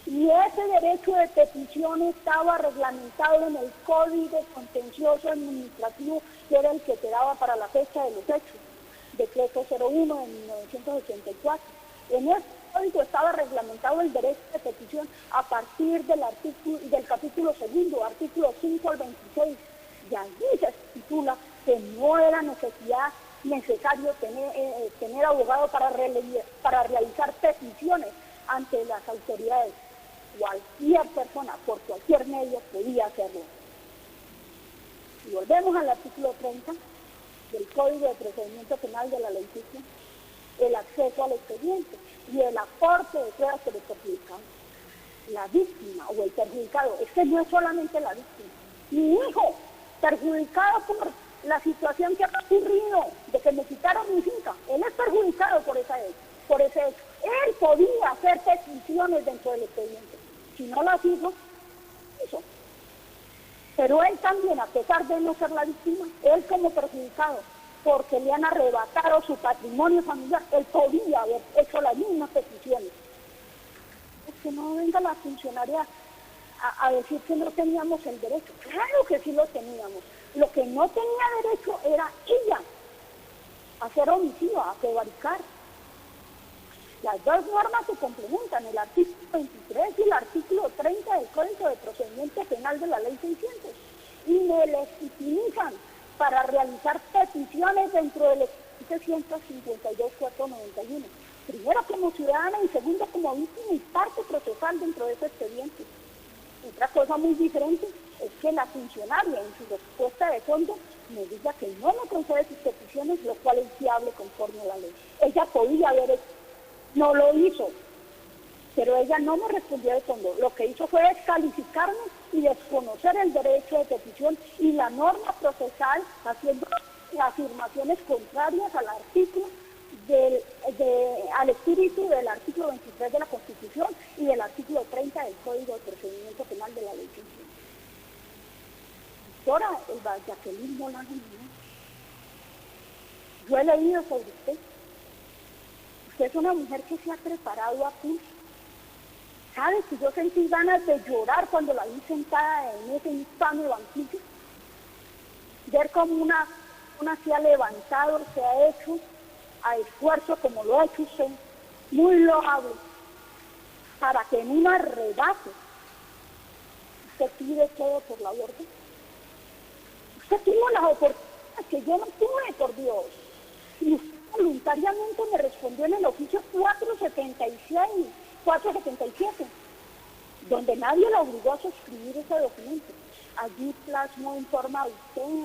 Y ese derecho de petición estaba reglamentado en el Código Contencioso Administrativo, que era el que se daba para la fecha de los hechos, decreto 01 de 1984. En ese código estaba reglamentado el derecho de petición a partir del capítulo segundo, artículo 5 al 26, y allí se estipula que no era necesario tener abogado para realizar peticiones ante las autoridades. Cualquier persona, por cualquier medio, podía hacerlo. Si volvemos al artículo 30 del Código de Procedimiento Penal de la Ley Sucia, el acceso al expediente y el aporte de pruebas que le perjudican. La víctima o el perjudicado, es que no es solamente la víctima. Mi hijo, perjudicado por la situación que ha ocurrido, de que me quitaron mi finca, él es perjudicado por ese hecho. Él podía hacer peticiones dentro del expediente. Si no las hizo. Pero él también, a pesar de no ser la víctima, él como perjudicado, porque le han arrebatado su patrimonio familiar, él podía haber hecho las mismas peticiones. Es que no venga la funcionaria a decir que no teníamos el derecho. Claro que sí lo teníamos. Lo que no tenía derecho era ella a ser homicida, a prevaricar. Las dos normas se complementan, el artículo 23 y el artículo 30 del Código de Procedimiento Penal de la Ley 600, y me legitimizan para realizar peticiones dentro del expediente 152.491. Primero como ciudadana y segundo como víctima y parte procesal dentro de ese expediente. Otra cosa muy diferente es que la funcionaria en su respuesta de fondo me diga que no me concede sus peticiones, lo cual es viable conforme a la ley. Ella podía haber hecho, no lo hizo, pero ella no me respondió de fondo. Lo que hizo fue descalificarme y desconocer el derecho de petición y la norma procesal, haciendo afirmaciones contrarias al artículo al espíritu del artículo 23 de la Constitución y del artículo 30 del Código de Procedimiento Penal de la Ley 500. Doctora Elba Jacqueline Molano Muñoz, yo he leído sobre usted. Usted es una mujer que se ha preparado a pulso. ¿Sabe que yo sentí ganas de llorar cuando la vi sentada en ese infame banquillo? Ver cómo una se ha levantado, se ha hecho a esfuerzo como lo ha hecho usted, muy loable, para que en un arrebato usted pide todo por la aborto. Usted tuvo las oportunidades que yo no tuve, por Dios. Y usted voluntariamente me respondió en el oficio 477, donde nadie la obligó a suscribir ese documento. Allí plasmó en forma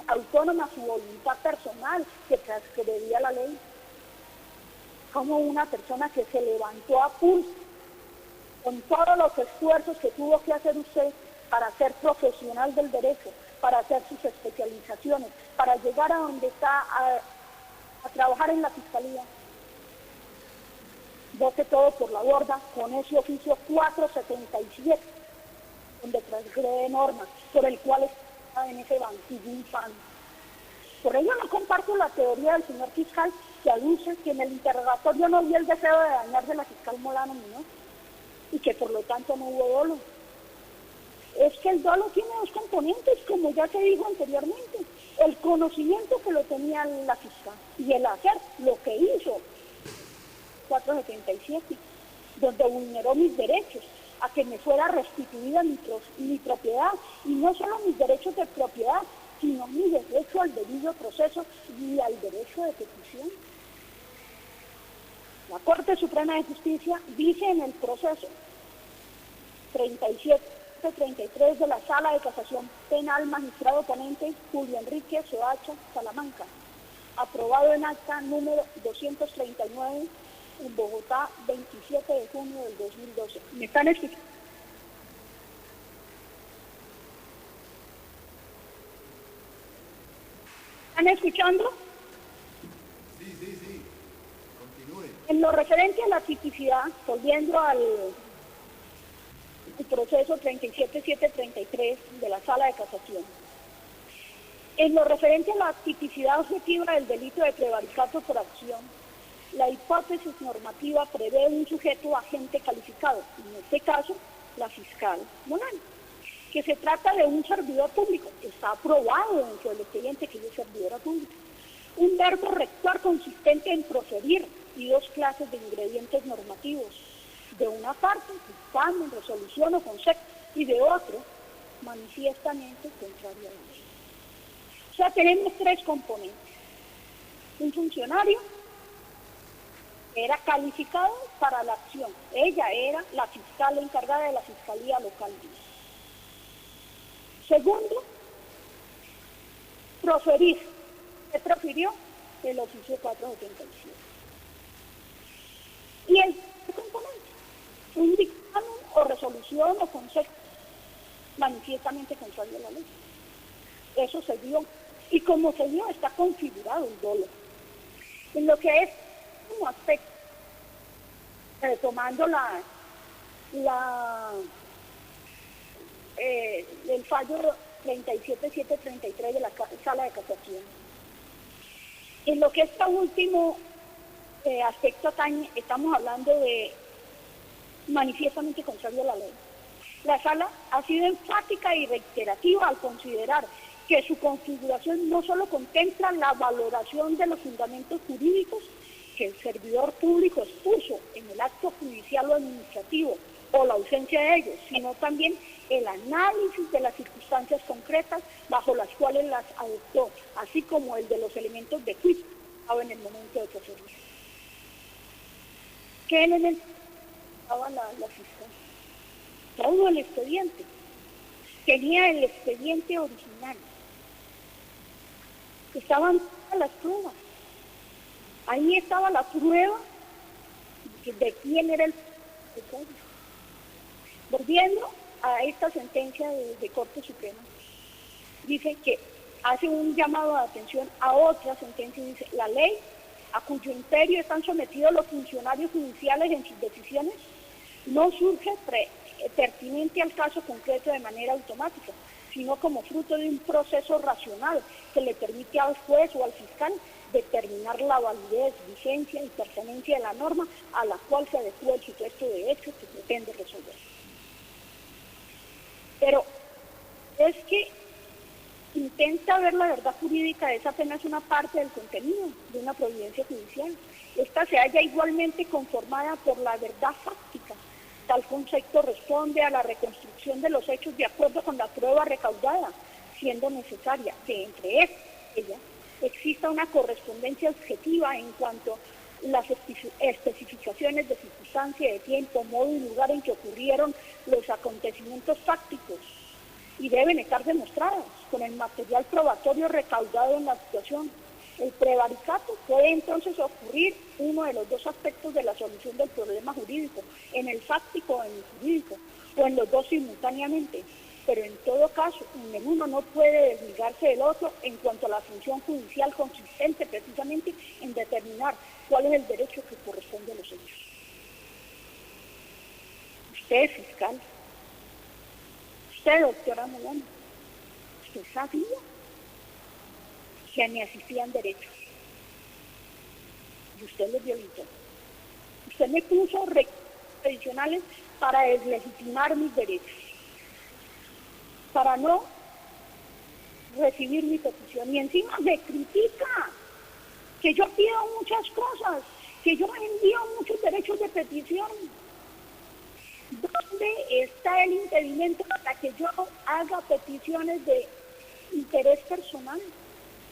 autónoma su voluntad personal que transgredía la ley. Como una persona que se levantó a pulso con todos los esfuerzos que tuvo que hacer usted para ser profesional del derecho, para hacer sus especializaciones, para llegar a donde está a trabajar en la fiscalía. Bote todo por la borda con ese oficio 477, donde transgrede normas, por el cual está en ese banquillo infame. Por ello no comparto la teoría del señor fiscal que aduce que en el interrogatorio no vi el deseo de dañar de la fiscal Molano Muñoz y que por lo tanto no hubo dolo. Es que el dolo tiene dos componentes, como ya se dijo anteriormente: el conocimiento que lo tenía la fiscal y el hacer lo que hizo 477, donde vulneró mis derechos a que me fuera restituida mi propiedad, y no solo mis derechos de propiedad, sino mi derecho al debido proceso y al derecho de petición. La Corte Suprema de Justicia dice en el proceso 3733 de la Sala de Casación Penal, magistrado ponente Julio Enrique Soacha Salamanca, aprobado en acta número 239 en Bogotá, 27 de junio del 2012. ¿Me están escuchando? ¿Están escuchando? Sí. Continúe. En lo referente a la tipicidad, volviendo al proceso 37733 de la Sala de Casación, en lo referente a la tipicidad objetiva del delito de prevaricato por acción, la hipótesis normativa prevé un sujeto agente calificado, en este caso la fiscal Molano, que se trata de un servidor público, está aprobado dentro del expediente que es servidora pública, un verbo rector consistente en proferir y dos clases de ingredientes normativos: de una parte, dictamen, resolución o concepto, y de otro, manifiestamente contrario a la ley. O sea, tenemos tres componentes: un funcionario era calificado para la acción, ella era la fiscal encargada de la Fiscalía Local. Segundo, proferir. ¿Qué profirió? El oficio 477. Y el componente, un dictamen o resolución o concepto manifiestamente contrario a la ley. Eso se dio, y como se dio está configurado el dolo. En lo que es como aspecto, retomando el fallo 37733 de la Sala de Casación, en lo que este último aspecto atañe, estamos hablando de manifiestamente contrario a la ley. La Sala ha sido enfática y reiterativa al considerar que su configuración no solo contempla la valoración de los fundamentos jurídicos que el servidor público expuso en el acto judicial o administrativo, o la ausencia de ellos, sino también el análisis de las circunstancias concretas bajo las cuales las adoptó, así como el de los elementos de juicio en el momento de proceder. ¿Qué elementos estaba la fiscal? Todo el expediente. Tenía el expediente original. Estaban todas las pruebas. Ahí estaba la prueba de quién era el código. Volviendo a esta sentencia de Corte Suprema, dice que hace un llamado de atención a otra sentencia y dice: la ley a cuyo imperio están sometidos los funcionarios judiciales en sus decisiones no surge pertinente al caso concreto de manera automática, sino como fruto de un proceso racional que le permite al juez o al fiscal determinar la validez, vigencia y pertenencia de la norma a la cual se adecua el supuesto de hecho que pretende resolver. Pero es que intenta ver la verdad jurídica, es apenas una parte del contenido de una providencia judicial. Esta se halla igualmente conformada por la verdad fáctica. Tal concepto responde a la reconstrucción de los hechos de acuerdo con la prueba recaudada, siendo necesaria que entre ellas exista una correspondencia objetiva en cuanto a las especificaciones de circunstancia, de tiempo, modo y lugar en que ocurrieron los acontecimientos fácticos, y deben estar demostradas con el material probatorio recaudado en la situación. El prevaricato puede entonces ocurrir uno de los dos aspectos de la solución del problema jurídico, en el fáctico o en el jurídico, o en los dos simultáneamente, pero en todo caso, en el uno no puede desligarse del otro en cuanto a la función judicial consistente precisamente en determinar cuál es el derecho que corresponde a los hechos. Usted es fiscal, usted, doctora Molano, usted sabía que me asistían derechos. Y usted los violentó. Usted me puso requisitos adicionales para deslegitimar mis derechos, para no recibir mi petición. Y encima me critica que yo pido muchas cosas, que yo envío muchos derechos de petición. ¿Dónde está el impedimento para que yo haga peticiones de interés personal?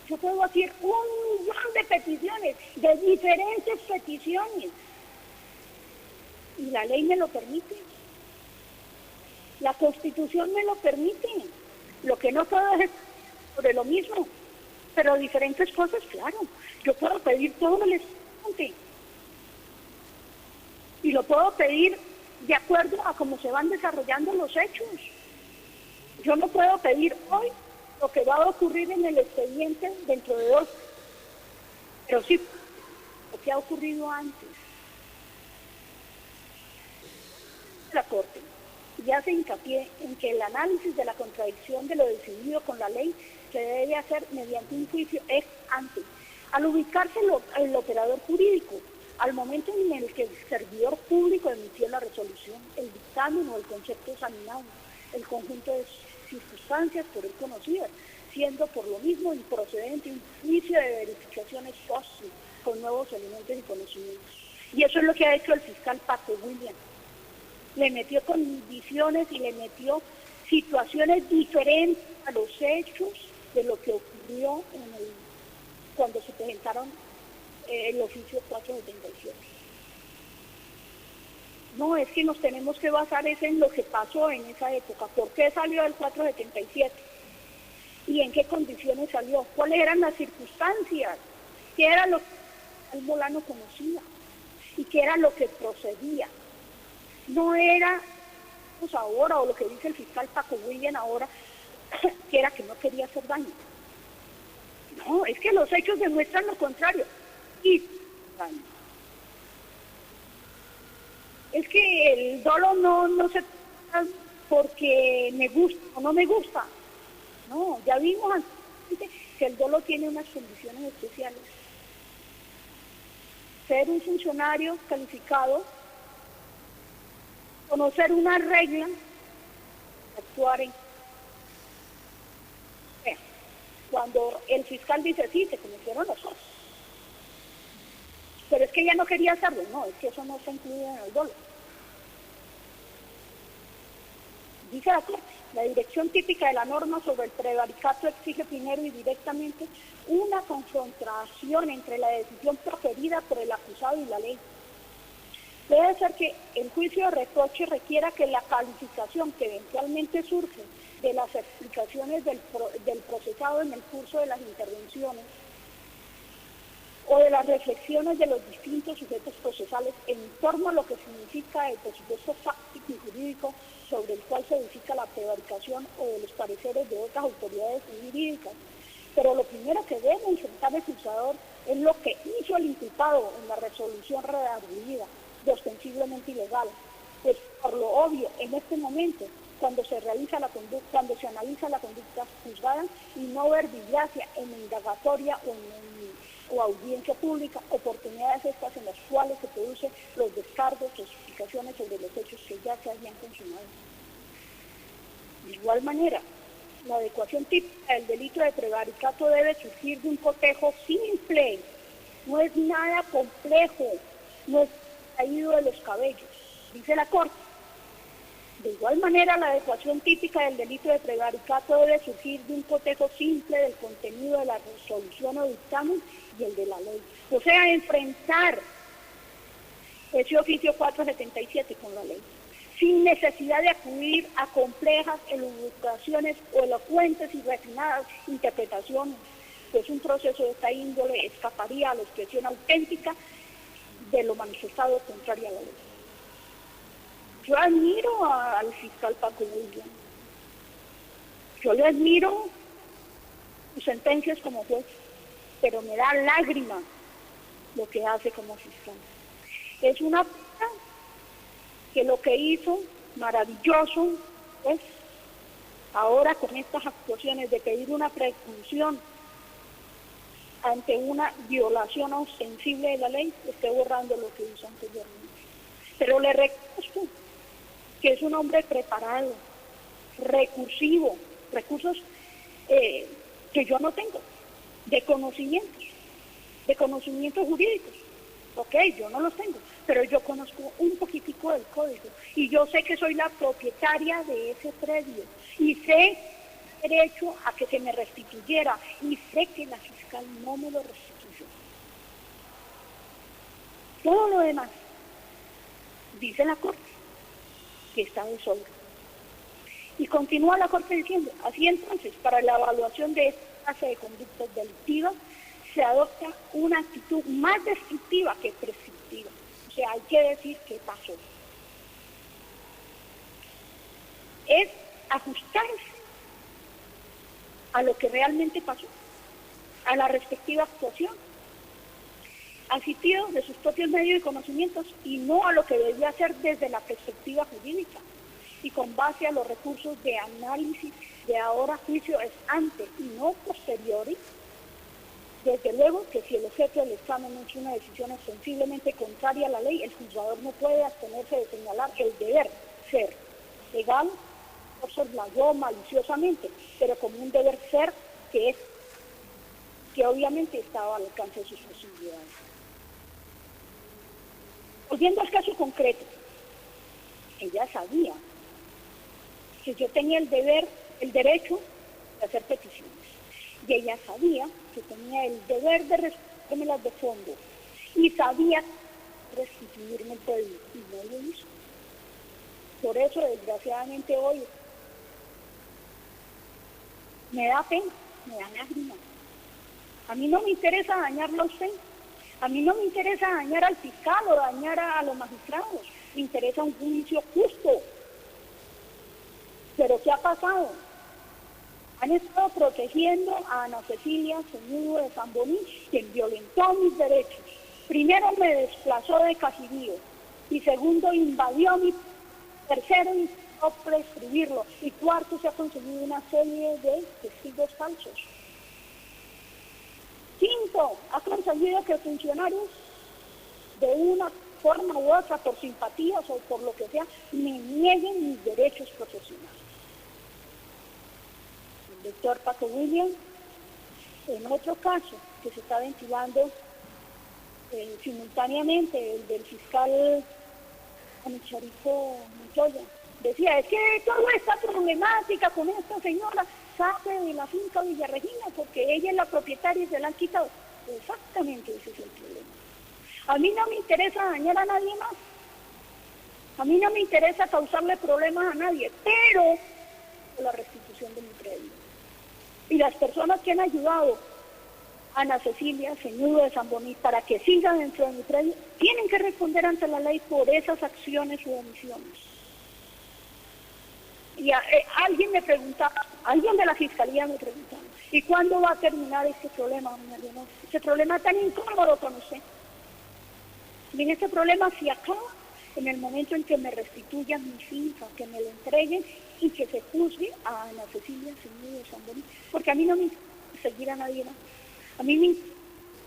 Yo puedo hacer un millón de peticiones, de diferentes peticiones. Y la ley me lo permite. La Constitución me lo permite. Lo que no puedo es sobre lo mismo, pero diferentes cosas, claro. Yo puedo pedir todo el expediente. Y lo puedo pedir de acuerdo a cómo se van desarrollando los hechos. Yo no puedo pedir hoy lo que va a ocurrir en el expediente dentro de 2, pero sí lo que ha ocurrido antes. La Corte ya hace hincapié en que el análisis de la contradicción de lo decidido con la ley se debe hacer mediante un juicio ex ante, al ubicarse el operador jurídico, al momento en el que el servidor público emitió la resolución, el dictamen o el concepto examinado, el conjunto de circunstancias por él conocidas, siendo por lo mismo improcedente un juicio de verificaciones post con nuevos elementos y conocimientos. Y eso es lo que ha hecho el fiscal Paco William. Le metió condiciones y le metió situaciones diferentes a los hechos de lo que ocurrió cuando se presentaron el oficio 477. No, es que nos tenemos que basar en lo que pasó en esa época. ¿Por qué salió el 477? ¿Y en qué condiciones salió? ¿Cuáles eran las circunstancias? ¿Qué era lo que el Molano conocía? ¿Y qué era lo que procedía? No era, pues ahora, o lo que dice el fiscal Paco William ahora, que era que no quería hacer daño. No, es que los hechos demuestran lo contrario. Y daño. Es que el dolo no se trata porque me gusta o no me gusta. No, ya vimos antes que el dolo tiene unas condiciones especiales. Ser un funcionario calificado, conocer una regla, actuar en... Cuando el fiscal dice, sí, se cometieron los cosas, pero es que ella no quería hacerlo, no, es que eso no está incluido en el dolo. Dice la Corte, la dirección típica de la norma sobre el prevaricato exige primero y directamente una confrontación entre la decisión proferida por el acusado y la ley. Puede ser que el juicio de reproche requiera que la calificación que eventualmente surge de las explicaciones del procesado en el curso de las intervenciones o de las reflexiones de los distintos sujetos procesales en torno a lo que significa el presupuesto fáctico y jurídico sobre el cual se edifica la prevaricación o de los pareceres de otras autoridades jurídicas. Pero lo primero que debe enfrentar el juzgador es lo que hizo el inculpado en la resolución redargüida de ostensiblemente ilegal. Pues por lo obvio, en este momento, cuando se analiza la conducta juzgada y no ver vigilancia en indagatoria o audiencia pública, oportunidades estas en las cuales se producen los descargos o explicaciones sobre los hechos que ya se habían consumado. De igual manera, la adecuación típica del delito de prevaricato debe surgir de un cotejo simple, no es nada complejo, no es caído de los cabellos, dice la Corte. De igual manera, la adecuación típica del delito de prevaricato debe surgir de un cotejo simple del contenido de la resolución o dictamen y el de la ley. O sea, enfrentar ese oficio 477 con la ley, sin necesidad de acudir a complejas elucubraciones o elocuentes y refinadas interpretaciones, pues un proceso de esta índole escaparía a la expresión auténtica de lo manifestado contrario a la ley. Yo admiro al fiscal Paco William. Yo le admiro sus sentencias como juez, pero me da lágrima lo que hace como fiscal. Es una pena que lo que hizo, maravilloso, pues ahora con estas actuaciones de pedir una preclusión ante una violación ostensible de la ley, esté borrando lo que hizo anteriormente. Pero le reconozco que es un hombre preparado, recursivo, recursos que yo no tengo, de conocimientos jurídicos. Ok, yo no los tengo, pero yo conozco un poquitico del código y yo sé que soy la propietaria de ese predio y sé derecho a que se me restituyera y sé que la fiscal no me lo restituyó. Todo lo demás, dice la Corte, que está de sobra. Y continúa la Corte diciendo, así entonces, para la evaluación de esta clase de conductas delictivas, se adopta una actitud más destructiva que prescriptiva. O sea, hay que decir qué pasó. Es ajustarse a lo que realmente pasó, a la respectiva actuación, asistido de sus propios medios y conocimientos y no a lo que debía hacer desde la perspectiva jurídica y con base a los recursos de análisis de ahora juicio es ante y no posteriori. Desde luego que si el objeto del examen es una decisión ostensiblemente contraria a la ley, el juzgador no puede abstenerse de señalar el deber ser legal, por soslayó maliciosamente, pero como un deber ser que obviamente estaba al alcance de sus posibilidades. Volviendo al caso concreto, ella sabía que yo tenía el derecho de hacer peticiones. Y ella sabía que tenía el deber de restituírmelas de fondo. Y sabía restituirme el predio. Y no lo hizo. Por eso, desgraciadamente, hoy me da pena, me da lágrimas. A mí no me interesa dañarlo a usted. A mí no me interesa dañar al fiscal o dañar a los magistrados. Me interesa un juicio justo. Pero ¿qué ha pasado? Han estado protegiendo a Ana Cecilia Ceñudo de Zamboní, quien violentó mis derechos. Primero me desplazó de Caserío y segundo invadió mi tercero intentó prescribirlo y cuarto se ha conseguido una serie de testigos falsos. Quinto, ha conseguido que funcionarios de una forma u otra, por simpatías o por lo que sea, me nieguen mis derechos profesionales. El doctor Paco William, en otro caso que se está ventilando simultáneamente, el del fiscal Anicharico Montoya, decía, es que toda esta problemática con esta señora sabe de la finca Villarregina porque ella es la propietaria y se la han quitado. Exactamente ese es el problema. A mí no me interesa dañar a nadie más. A mí no me interesa causarle problemas a nadie, pero la restitución de mi predio. Y las personas que han ayudado a Ana Cecilia Ceñudo de Zamboní para que siga dentro de mi predio, tienen que responder ante la ley por esas acciones u omisiones. Y alguien me preguntaba, alguien de la Fiscalía me preguntaba, ¿y cuándo va a terminar este problema, doña Leonor? Este problema tan incómodo con usted. Bien, este problema se acaba en el momento en que me restituyan mi finca, que me lo entreguen y que se juzgue a Ana Cecilia Ceñudo de Zamboní, porque a mí no me interesa seguir a nadie más. A mí me interesa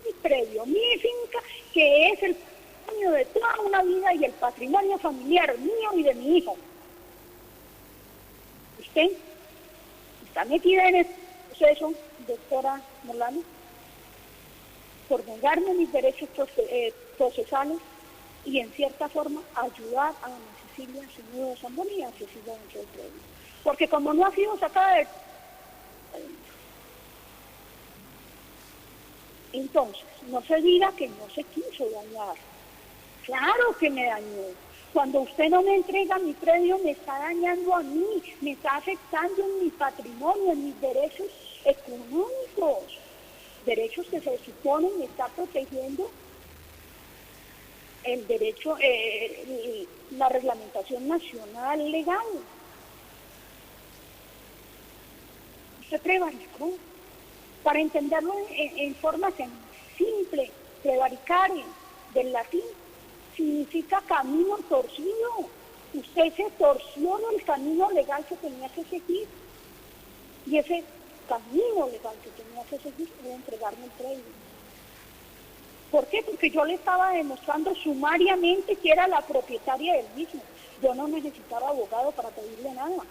mi predio, mi finca, que es el patrimonio de toda una vida y el patrimonio familiar mío y de mi hijo. Usted está metida en este proceso, doctora Molano, por negarme mis derechos procesales y en cierta forma ayudar a Ana Cecilia Ceñudo de Zamboní a que siga dentro del predio. Porque como no ha sido sacada de... Entonces, no se diga que no se quiso dañar. Claro que me dañó. Cuando usted no me entrega mi predio, me está dañando a mí, me está afectando en mi patrimonio, en mis derechos económicos. Derechos que se supone me está protegiendo el derecho, la reglamentación nacional legal. Usted prevaricó. Para entenderlo en forma simple, prevaricare, del latín, significa camino torcido. Usted se torció del camino legal que tenía que seguir. Y ese camino legal que tenía que seguir era entregarme el predio. ¿Por qué? Porque yo le estaba demostrando sumariamente que era la propietaria del mismo. Yo no necesitaba abogado para pedirle nada.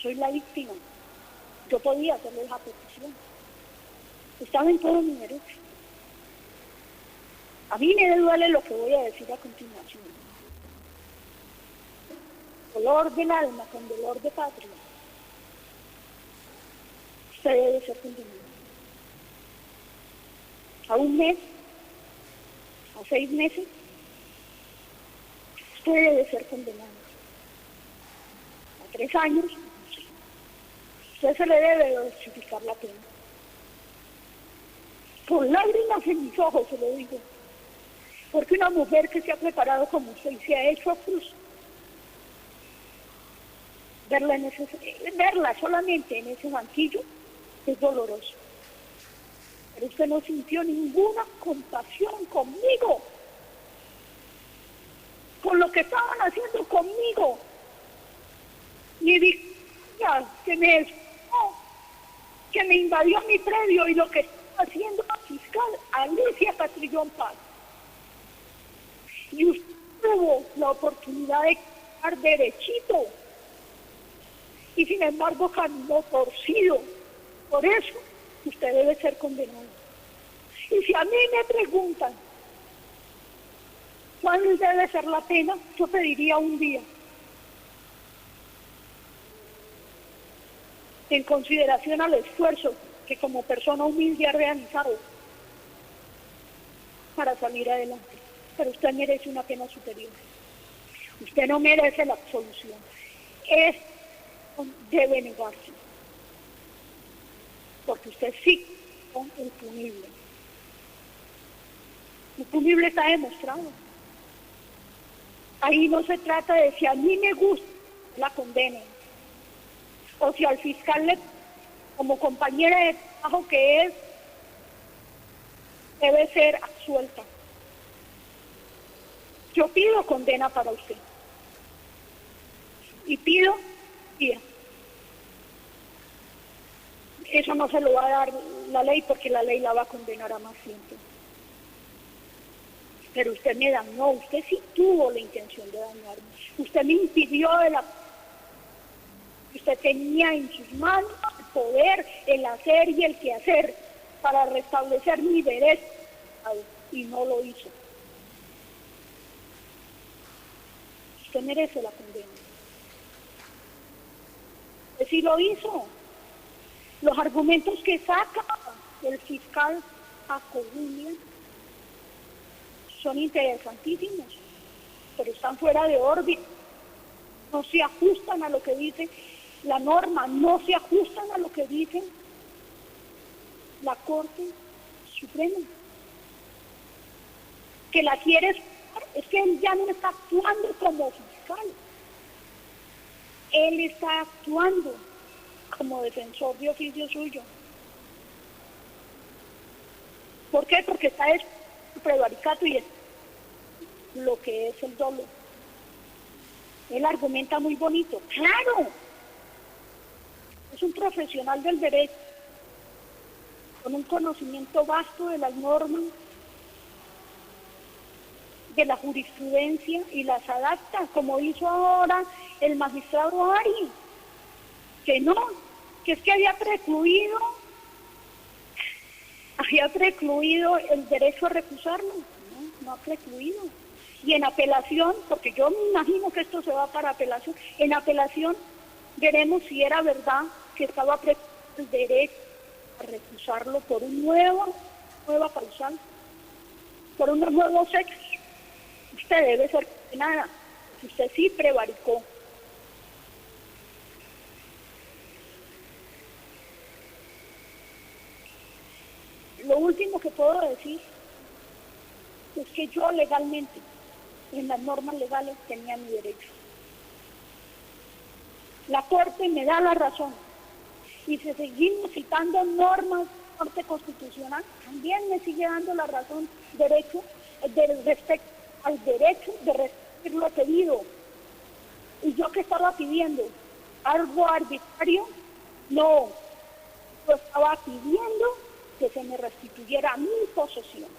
Soy la víctima. Yo podía hacerle esa petición. Estaba en todo mi derecho. A mí me duele lo que voy a decir a continuación. Dolor del alma con dolor de patria. Usted debe ser condenado. A un mes, a 6 meses, usted debe ser condenado. A 3 años, usted se le debe justificar la pena. Con lágrimas en mis ojos se lo digo. Porque una mujer que se ha preparado como usted y se ha hecho a cruz, verla solamente en ese banquillo es doloroso. Pero usted no sintió ninguna compasión conmigo, con lo que estaban haciendo conmigo. Mi victoria que me invadió mi predio y lo que estaba haciendo la fiscal Alicia Castrillón Paz. Y usted tuvo la oportunidad de quedar derechito. Y sin embargo caminó torcido. Por eso usted debe ser condenado. Y si a mí me preguntan cuál debe ser la pena, yo pediría un día. En consideración al esfuerzo que como persona humilde ha realizado para salir adelante. Pero usted merece una pena superior. Usted no merece la absolución. Debe negarse. Porque usted sí es impunible. Impunible está demostrado. Ahí no se trata de si a mí me gusta la condenen. O si al fiscal como compañera de trabajo que es, debe ser absuelta. Yo pido condena para usted. Y pido vida. Eso no se lo va a dar la ley porque la ley la va a condenar a más tiempo. Pero usted me dañó, usted sí tuvo la intención de dañarme. Usted me impidió usted tenía en sus manos el poder, el hacer y el quehacer para restablecer mi derecho y no lo hizo. Usted merece la condena. Usted sí lo hizo. Los argumentos que saca el fiscal Acoguña son interesantísimos, pero están fuera de órbita. No se ajustan a lo que dice la norma, no se ajustan a lo que dice la Corte Suprema. Que la quiere, es que él ya no está actuando como fiscal. Él está actuando como defensor de oficio suyo. ¿Por qué? Porque está en prevaricato y es lo que es el dolo. Él argumenta muy bonito. ¡Claro! Es un profesional del derecho, con un conocimiento vasto de las normas, de la jurisprudencia, y las adapta, como hizo ahora el magistrado Ari, que no, que es que había precluido el derecho a recusarlo, no ha precluido. Y en apelación, porque yo me imagino que esto se va para apelación, en apelación veremos si era verdad que estaba precluido el derecho a recusarlo por nueva causal, por unos nuevos hechos. Usted debe ser condenada, usted sí prevaricó. Lo último que puedo decir es que yo legalmente, en las normas legales, tenía mi derecho. La Corte me da la razón. Y si seguimos citando normas de la Corte Constitucional, también me sigue dando la razón respecto al derecho de recibir lo pedido. Y yo que estaba pidiendo algo arbitrario, no, yo estaba pidiendo que se me restituyera mi posesión.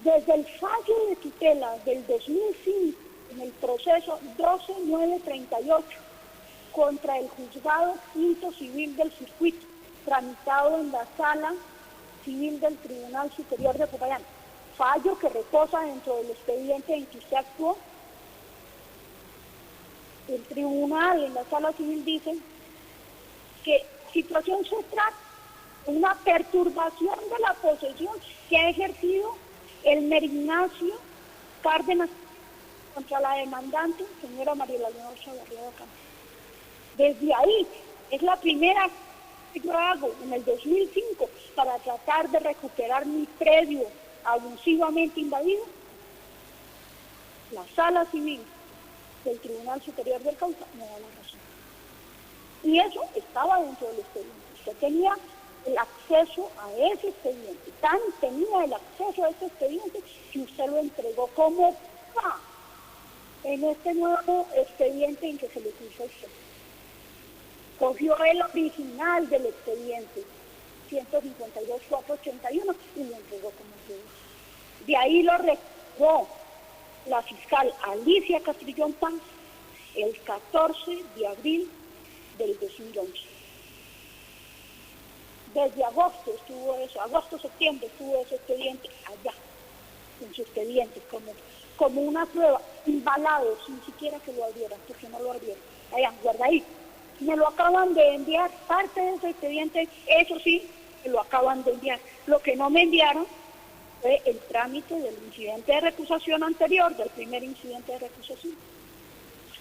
Desde el fallo de tutela del 2005, en el proceso 12938, contra el Juzgado Quinto Civil del Circuito, tramitado en la Sala Civil del Tribunal Superior de Popayán, fallo que reposa dentro del expediente en que usted actuó, el tribunal en la Sala Civil dice que situación se trata de una perturbación de la posesión que ha ejercido el Merignacio Cárdenas contra la demandante, señora María Leonor Chavarría Campos. Desde ahí, es la primera que yo hago en el 2005 para tratar de recuperar mi predio abusivamente invadido. La Sala Civil del Tribunal Superior del Cauca me da la razón. Y eso estaba dentro del expediente. Usted tenía el acceso a ese expediente, tan tenía el acceso a ese expediente que usted lo entregó como PA en este nuevo expediente en que se le puso a usted. Cogió el original del expediente 152.481 y lo entregó como PA. De ahí lo recuperó la fiscal Alicia Castrillón Paz el 14 de abril del 2011. Desde agosto estuvo eso, agosto-septiembre estuvo ese expediente allá, en su expediente, como una prueba, embalado, sin siquiera que lo abrieran, porque no lo abrieron. Allá, guardadito. Me lo acaban de enviar, parte de ese expediente, eso sí, me lo acaban de enviar. Lo que no me enviaron fue el trámite del incidente de recusación anterior, del primer incidente de recusación.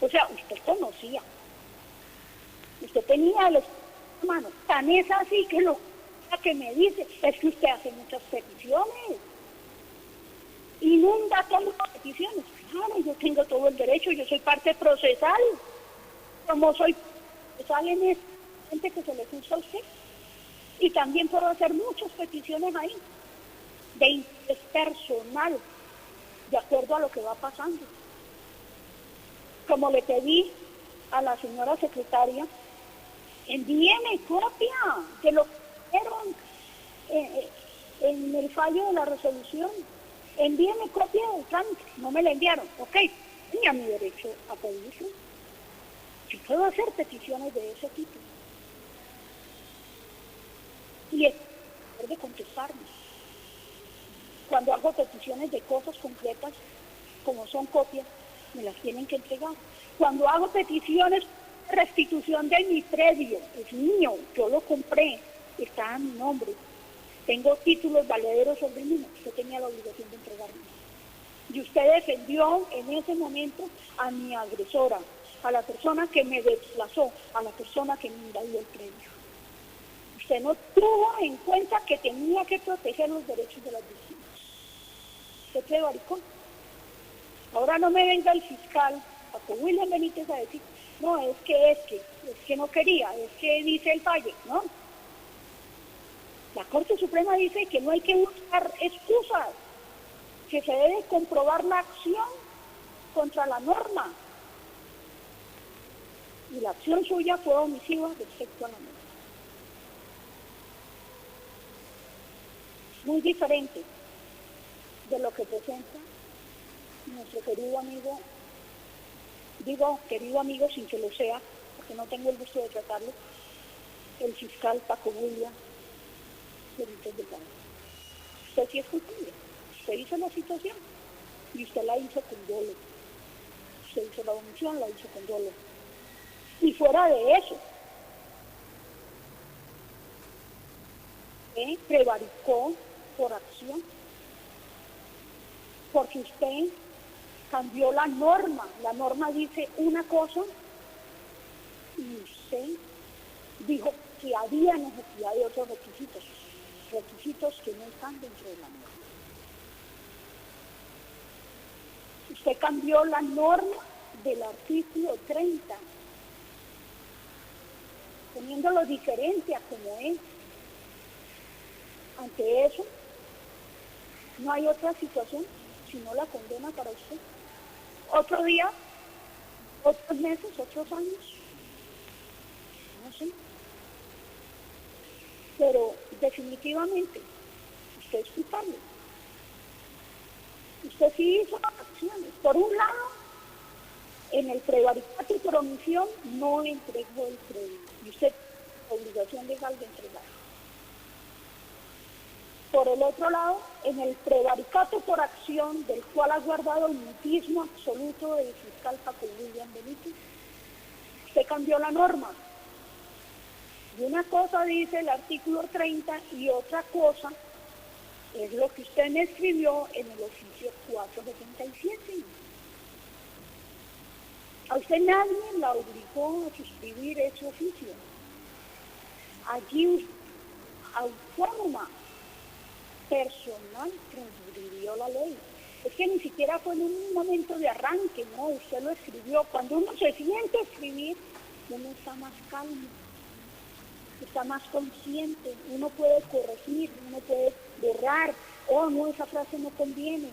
O sea, usted conocía, usted tenía el mano, tan es así que lo que me dice es que usted hace muchas peticiones, inunda todas las peticiones. Claro, yo tengo todo el derecho, yo soy parte procesal, como soy procesal en este gente que se le puso a usted, y también puedo hacer muchas peticiones ahí, de interés personal, de acuerdo a lo que va pasando. Como le pedí a la señora secretaria, envíeme copia de lo que hicieron en el fallo de la resolución. Envíeme copia del trámite. No me la enviaron. Ok, tenía mi derecho a pedirlo. Yo puedo hacer peticiones de ese tipo. Y es de contestarme. Cuando hago peticiones de cosas concretas, como son copias, me las tienen que entregar. Cuando hago peticiones restitución de mi predio, es mío, yo lo compré, está a mi nombre, tengo títulos valederos sobre mí, usted tenía la obligación de entregarme. Y usted defendió en ese momento a mi agresora, a la persona que me desplazó, a la persona que me invadió el predio. Usted no tuvo en cuenta que tenía que proteger los derechos de las víctimas. Usted prevaricó. Ahora no me venga el fiscal, Paco William Benítez, a decir, no, es que no quería, es que dice el fallo, ¿no? La Corte Suprema dice que no hay que buscar excusas, que se debe comprobar la acción contra la norma. Y la acción suya fue omisiva respecto a la norma. Muy diferente de lo que presenta nuestro querido amigo, digo querido amigo sin que lo sea, porque no tengo el gusto de tratarlo, el fiscal Paco William Benítez del Valle. Usted sí es culpable, usted hizo la situación y usted la hizo con dolo. Usted hizo la omisión, la hizo con dolo. Y fuera de eso, prevaricó por acción, porque usted cambió la norma. La norma dice una cosa y usted dijo que había necesidad de otros requisitos que no están dentro de la norma. Usted cambió la norma del artículo 30, poniéndolo diferente a como es. Ante eso, no hay otra situación sino la condena para usted. Otro día, otros meses, otros años, no sé. Pero definitivamente usted es culpable. Usted sí hizo acciones. Por un lado, en el prevaricato y por omisión no entregó el crédito. Y usted tiene obligación legal de entregar. Por el otro lado, en el prevaricato por acción, del cual ha guardado el mutismo absoluto del fiscal Paco William Benítez, usted cambió la norma. Y una cosa dice el artículo 30 y otra cosa es lo que usted me escribió en el oficio 477. A usted nadie la obligó a suscribir ese oficio. Allí usted, autónoma, personal, transgredió la ley. Es que ni siquiera fue en un momento de arranque, no, usted lo escribió. Cuando uno se siente a escribir, uno está más calmo, está más consciente, uno puede corregir, uno puede borrar, oh no, esa frase no conviene,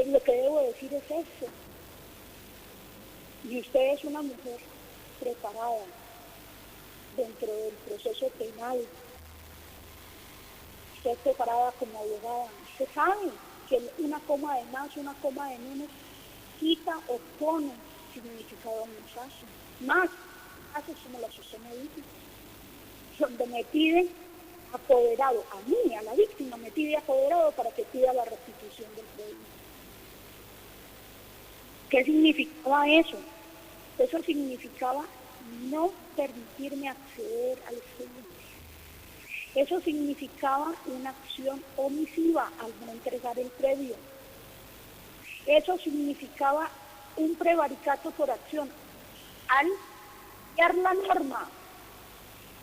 lo que debo decir es esto. Y usted es una mujer preparada dentro del proceso penal, usted es preparada como abogada, usted sabe que una coma de más, una coma de menos, quita o pone significado a un mensaje. Más, hace como la usted me dice, donde me piden apoderado, a mí, a la víctima, me pide apoderado para que pida la restitución del crédito. ¿Qué significaba eso? Eso significaba no permitirme acceder al expediente. Eso significaba una acción omisiva al no entregar el previo. Eso significaba un prevaricato por acción al cambiar la norma.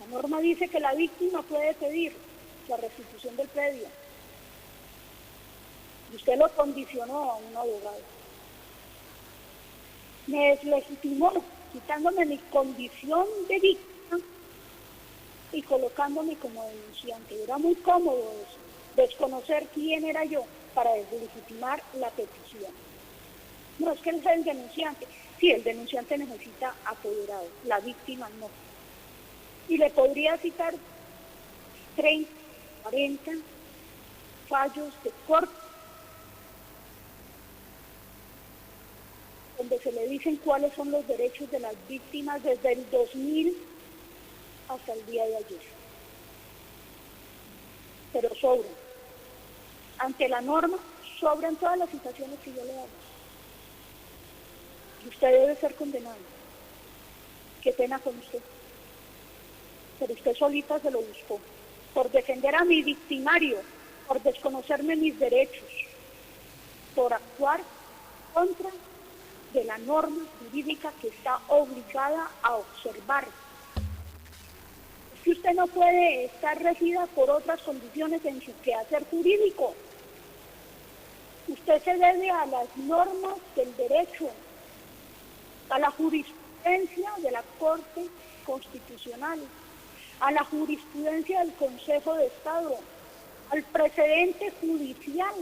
La norma dice que la víctima puede pedir la restitución del previo. Y usted lo condicionó a un abogado. Me deslegitimó, quitándome mi condición de víctima y colocándome como denunciante. Era muy cómodo eso, desconocer quién era yo para deslegitimar la petición. No, es que él es el denunciante. Sí, el denunciante necesita apoderado, la víctima no. Y le podría citar 30, 40 fallos de corte donde se le dicen cuáles son los derechos de las víctimas desde el 2000 hasta el día de ayer. Pero sobran. Ante la norma, sobran todas las citaciones que yo le hago. Y usted debe ser condenado. Qué pena con usted. Pero usted solita se lo buscó. Por defender a mi victimario, por desconocerme mis derechos, por actuar contra de la norma jurídica que está obligada a observar. Es que usted no puede estar regida por otras condiciones en su quehacer jurídico. Usted se debe a las normas del derecho, a la jurisprudencia de la Corte Constitucional, a la jurisprudencia del Consejo de Estado, al precedente judicial.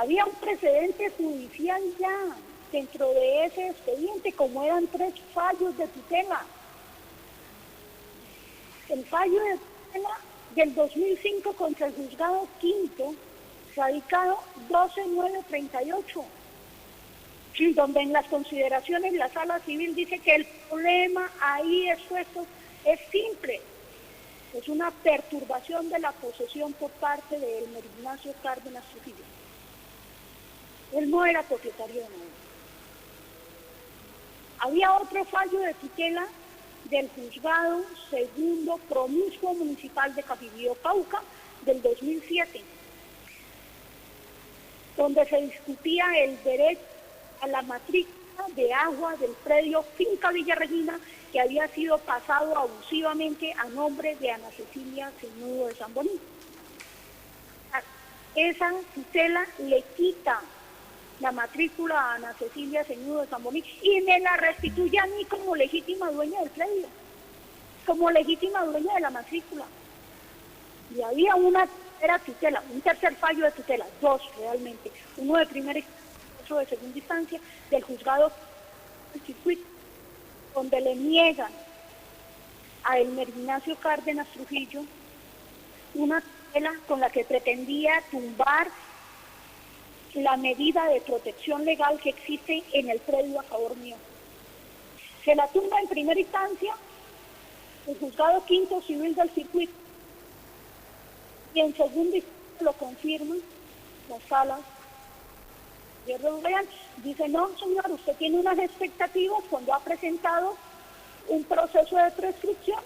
Había un precedente judicial ya dentro de ese expediente, como eran 3 fallos de tutela. El fallo de tutela del 2005 contra el juzgado quinto, radicado 12.938, donde en las consideraciones la sala civil dice que el problema ahí expuesto es simple. Es una perturbación de la posesión por parte de Elmer Ignacio Cárdenas Trujillo. Él no era propietario de nada. Había otro fallo de tutela del juzgado segundo promiscuo municipal de Cafibío, Cauca, del 2007, donde se discutía el derecho a la matrícula de agua del predio Finca Villa Regina, que había sido pasado abusivamente a nombre de Ana Cecilia Cenudo de Zamboní. Esa tutela le quita la matrícula a Ana Cecilia Cenudo de Zamboní y me la restituye a mí como legítima dueña del predio, como legítima dueña de la matrícula. Y había una tutela, un tercer fallo de tutela, 2 realmente, uno de primera instancia, otro de segunda instancia, del juzgado del circuito, donde le niegan a Elmer Ignacio Cárdenas Trujillo una con la que pretendía tumbar la medida de protección legal que existe en el predio a favor mío. Se la tumba en primera instancia el juzgado quinto civil del circuito y en segunda instancia lo confirman las salas de Real. Dice, no señor, usted tiene unas expectativas cuando ha presentado un proceso de prescripción,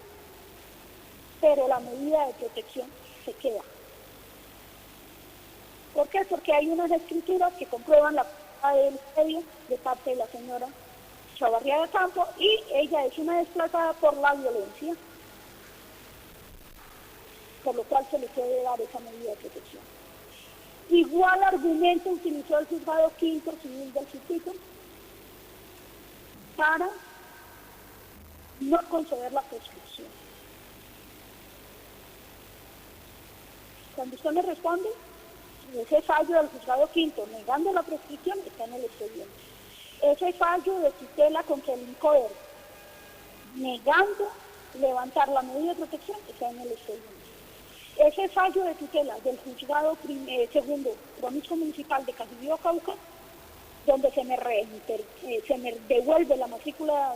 pero la medida de protección se queda. ¿Por qué? Porque hay unas escrituras que comprueban la culpa del predio de parte de la señora Chavarría de Campo y ella es una desplazada por la violencia, por lo cual se le puede dar esa medida de protección. Igual argumento utilizó el juzgado quinto civil del circuito para no conceder la prescripción. Cuando usted me responde, ese fallo del juzgado quinto negando la prescripción está en el expediente. Ese fallo de tutela contra el INCODER negando levantar la medida de protección está en el expediente. Ese fallo de tutela del juzgado segundo promiscuo municipal de Casillo, Cauca, donde se me devuelve la matrícula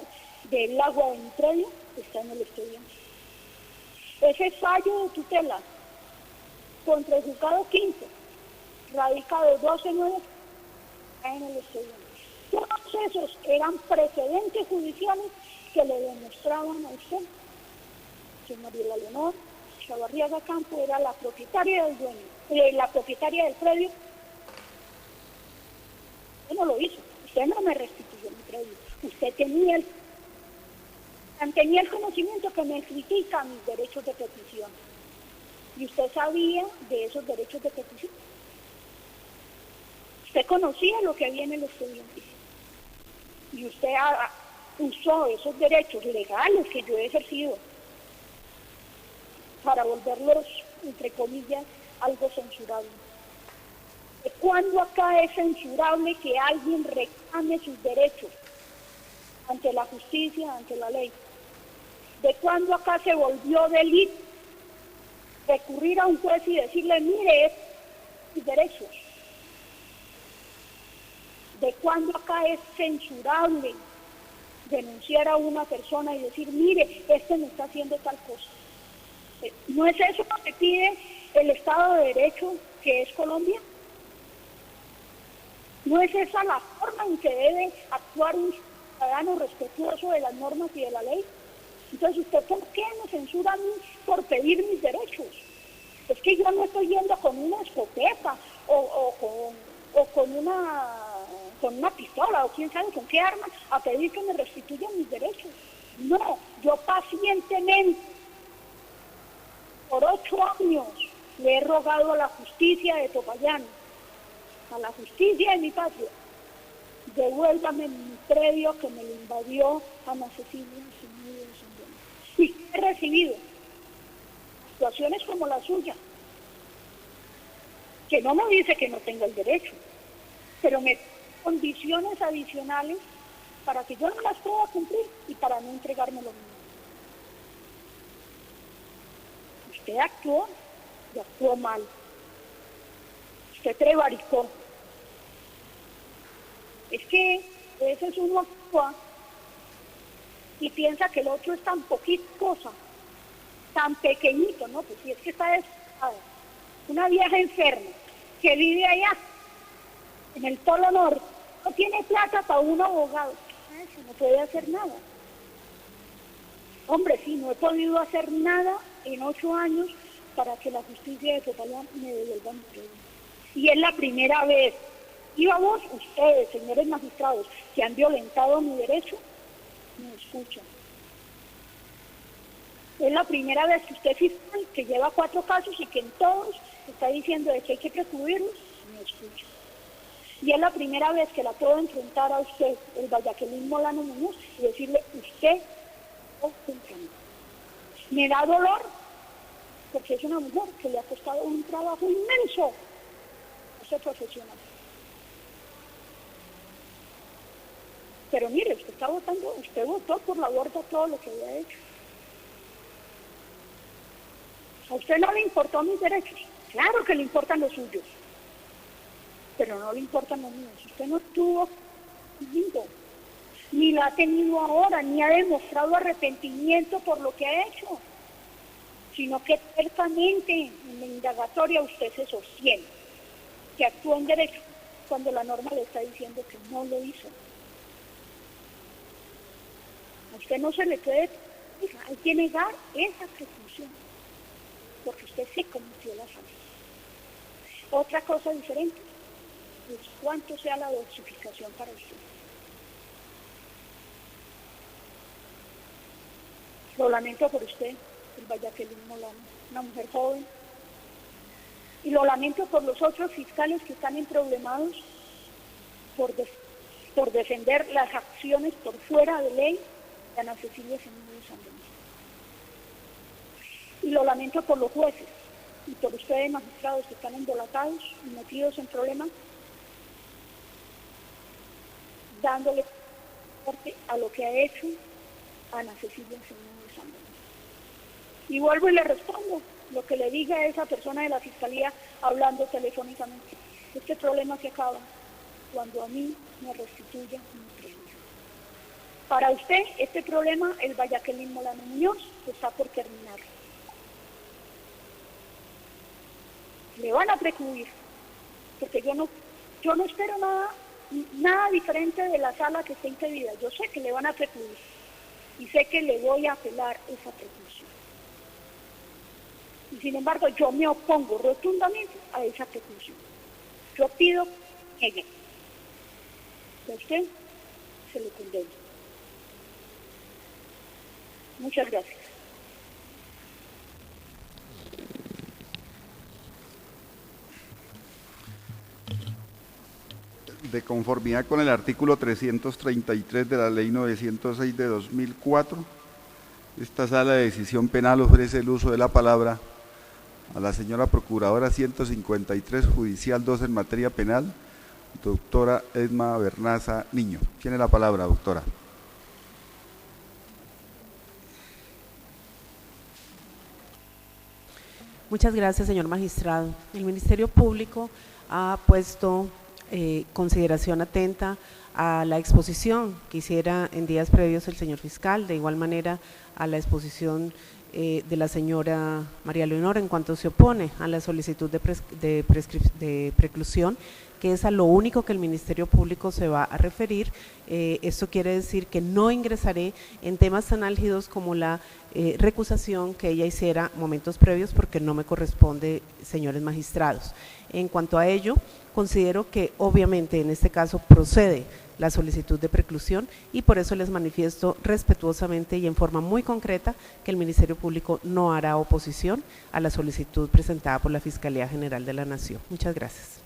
del agua de mi predio, está en el expediente. Ese fallo de tutela contra el juzgado quinto, radicado 12-9, está en el expediente. Todos esos eran precedentes judiciales que le demostraban a usted que Mariela Leonor Chavarría Campo era la propietaria del dueño, la propietaria del predio. Usted no lo hizo, usted no me restituyó mi predio. Usted tenía el conocimiento que me critica mis derechos de petición. Y usted sabía de esos derechos de petición. Usted conocía lo que había en el expediente. Y usted usó esos derechos legales que yo he ejercido para volverlos, entre comillas, algo censurable. ¿De cuándo acá es censurable que alguien reclame sus derechos ante la justicia, ante la ley? ¿De cuándo acá se volvió delito recurrir a un juez y decirle, mire, mis derechos? ¿De cuándo acá es censurable denunciar a una persona y decir, mire, este me está haciendo tal cosa? ¿No es eso lo que pide el Estado de Derecho que es Colombia? ¿No es esa la forma en que debe actuar un ciudadano respetuoso de las normas y de la ley? Entonces, ¿usted por qué me censura a mí por pedir mis derechos? Es que yo no estoy yendo con una escopeta o con una pistola o quién sabe con qué arma a pedir que me restituyan mis derechos. No, yo pacientemente, por 8 años, le he rogado a la justicia de Popayán, a la justicia de mi patria, devuélvame mi predio que me lo invadió Ana Cecilia Zúñiga. Y he recibido situaciones como la suya, que no me dice que no tenga el derecho, pero me condiciones adicionales para que yo no las pueda cumplir y para no entregarme lo mismo. Usted actuó y actuó mal. Usted prevaricó. Es que a veces uno actúa y piensa que el otro es tan poquita cosa, tan pequeñito, ¿no? Pues si es que está desesperada. Una vieja enferma que vive allá, en el Polo Norte, no tiene plata para un abogado. Eso no puede hacer nada. Hombre, sí, no he podido hacer nada en 8 años para que la justicia de Popayán me devuelva mi predio. Y es la primera vez. Y vamos, ustedes, señores magistrados, que han violentado mi derecho, me escuchan. Es la primera vez que usted fiscal, que lleva 4 casos y que en todos está diciendo de que hay que precluirlos, me escucha. Y es la primera vez que la puedo enfrentar a usted, el Vallaquelín Molano Muñoz, y decirle, usted no contra mí. Me da dolor, porque es una mujer que le ha costado un trabajo inmenso a ser profesional. Pero mire, usted votó por la borda todo lo que había hecho. ¿A usted no le importó mis derechos? Claro que le importan los suyos, pero no le importan los míos. Usted no tuvo conmigo, ni la ha tenido ahora, ni ha demostrado arrepentimiento por lo que ha hecho, sino que ciertamente en la indagatoria usted se sostiene, que actuó en derecho, cuando la norma le está diciendo que no lo hizo. A usted no se le puede, hay que negar esa presunción, porque usted sí cometió la falta. Otra cosa diferente es cuánto sea la dosificación para usted. Lo lamento por usted, el Vallaquelín Molano, una mujer joven, y lo lamento por los otros fiscales que están emproblemados por defender las acciones por fuera de ley de Ana Cecilia Semíramis Sandoval. Y lo lamento por los jueces y por ustedes, magistrados, que están embolatados y metidos en problemas, dándole soporte a lo que ha hecho Ana Cecilia Semíramis Sandoval. Y vuelvo y le respondo lo que le diga a esa persona de la Fiscalía hablando telefónicamente. Este problema se acaba cuando a mí me restituya mi premio. Para usted, este problema, el Vallaquelín Molano Muñoz, está por terminar. Le van a precluir, porque yo no espero nada diferente de la sala que esté impedida. Yo sé que le van a precluir y sé que le voy a apelar esa preclusión. Y sin embargo, yo me opongo rotundamente a esa preclusión. Yo pido que a usted se le condene. Muchas gracias. De conformidad con el artículo 333 de la Ley 906 de 2004, esta Sala de Decisión Penal ofrece el uso de la palabra a la señora Procuradora 153 Judicial 2 en materia penal, doctora Edma Bernaza Niño. Tiene la palabra, doctora. Muchas gracias, señor magistrado. El Ministerio Público ha puesto consideración atenta a la exposición que hiciera en días previos el señor fiscal, de igual manera a la exposición de la señora María Leonor en cuanto se opone a la solicitud de preclusión, que es a lo único que el Ministerio Público se va a referir. Esto quiere decir que no ingresaré en temas tan álgidos como la recusación que ella hiciera momentos previos, porque no me corresponde, señores magistrados. En cuanto a ello, considero que obviamente en este caso procede la solicitud de preclusión y por eso les manifiesto respetuosamente y en forma muy concreta que el Ministerio Público no hará oposición a la solicitud presentada por la Fiscalía General de la Nación. Muchas gracias.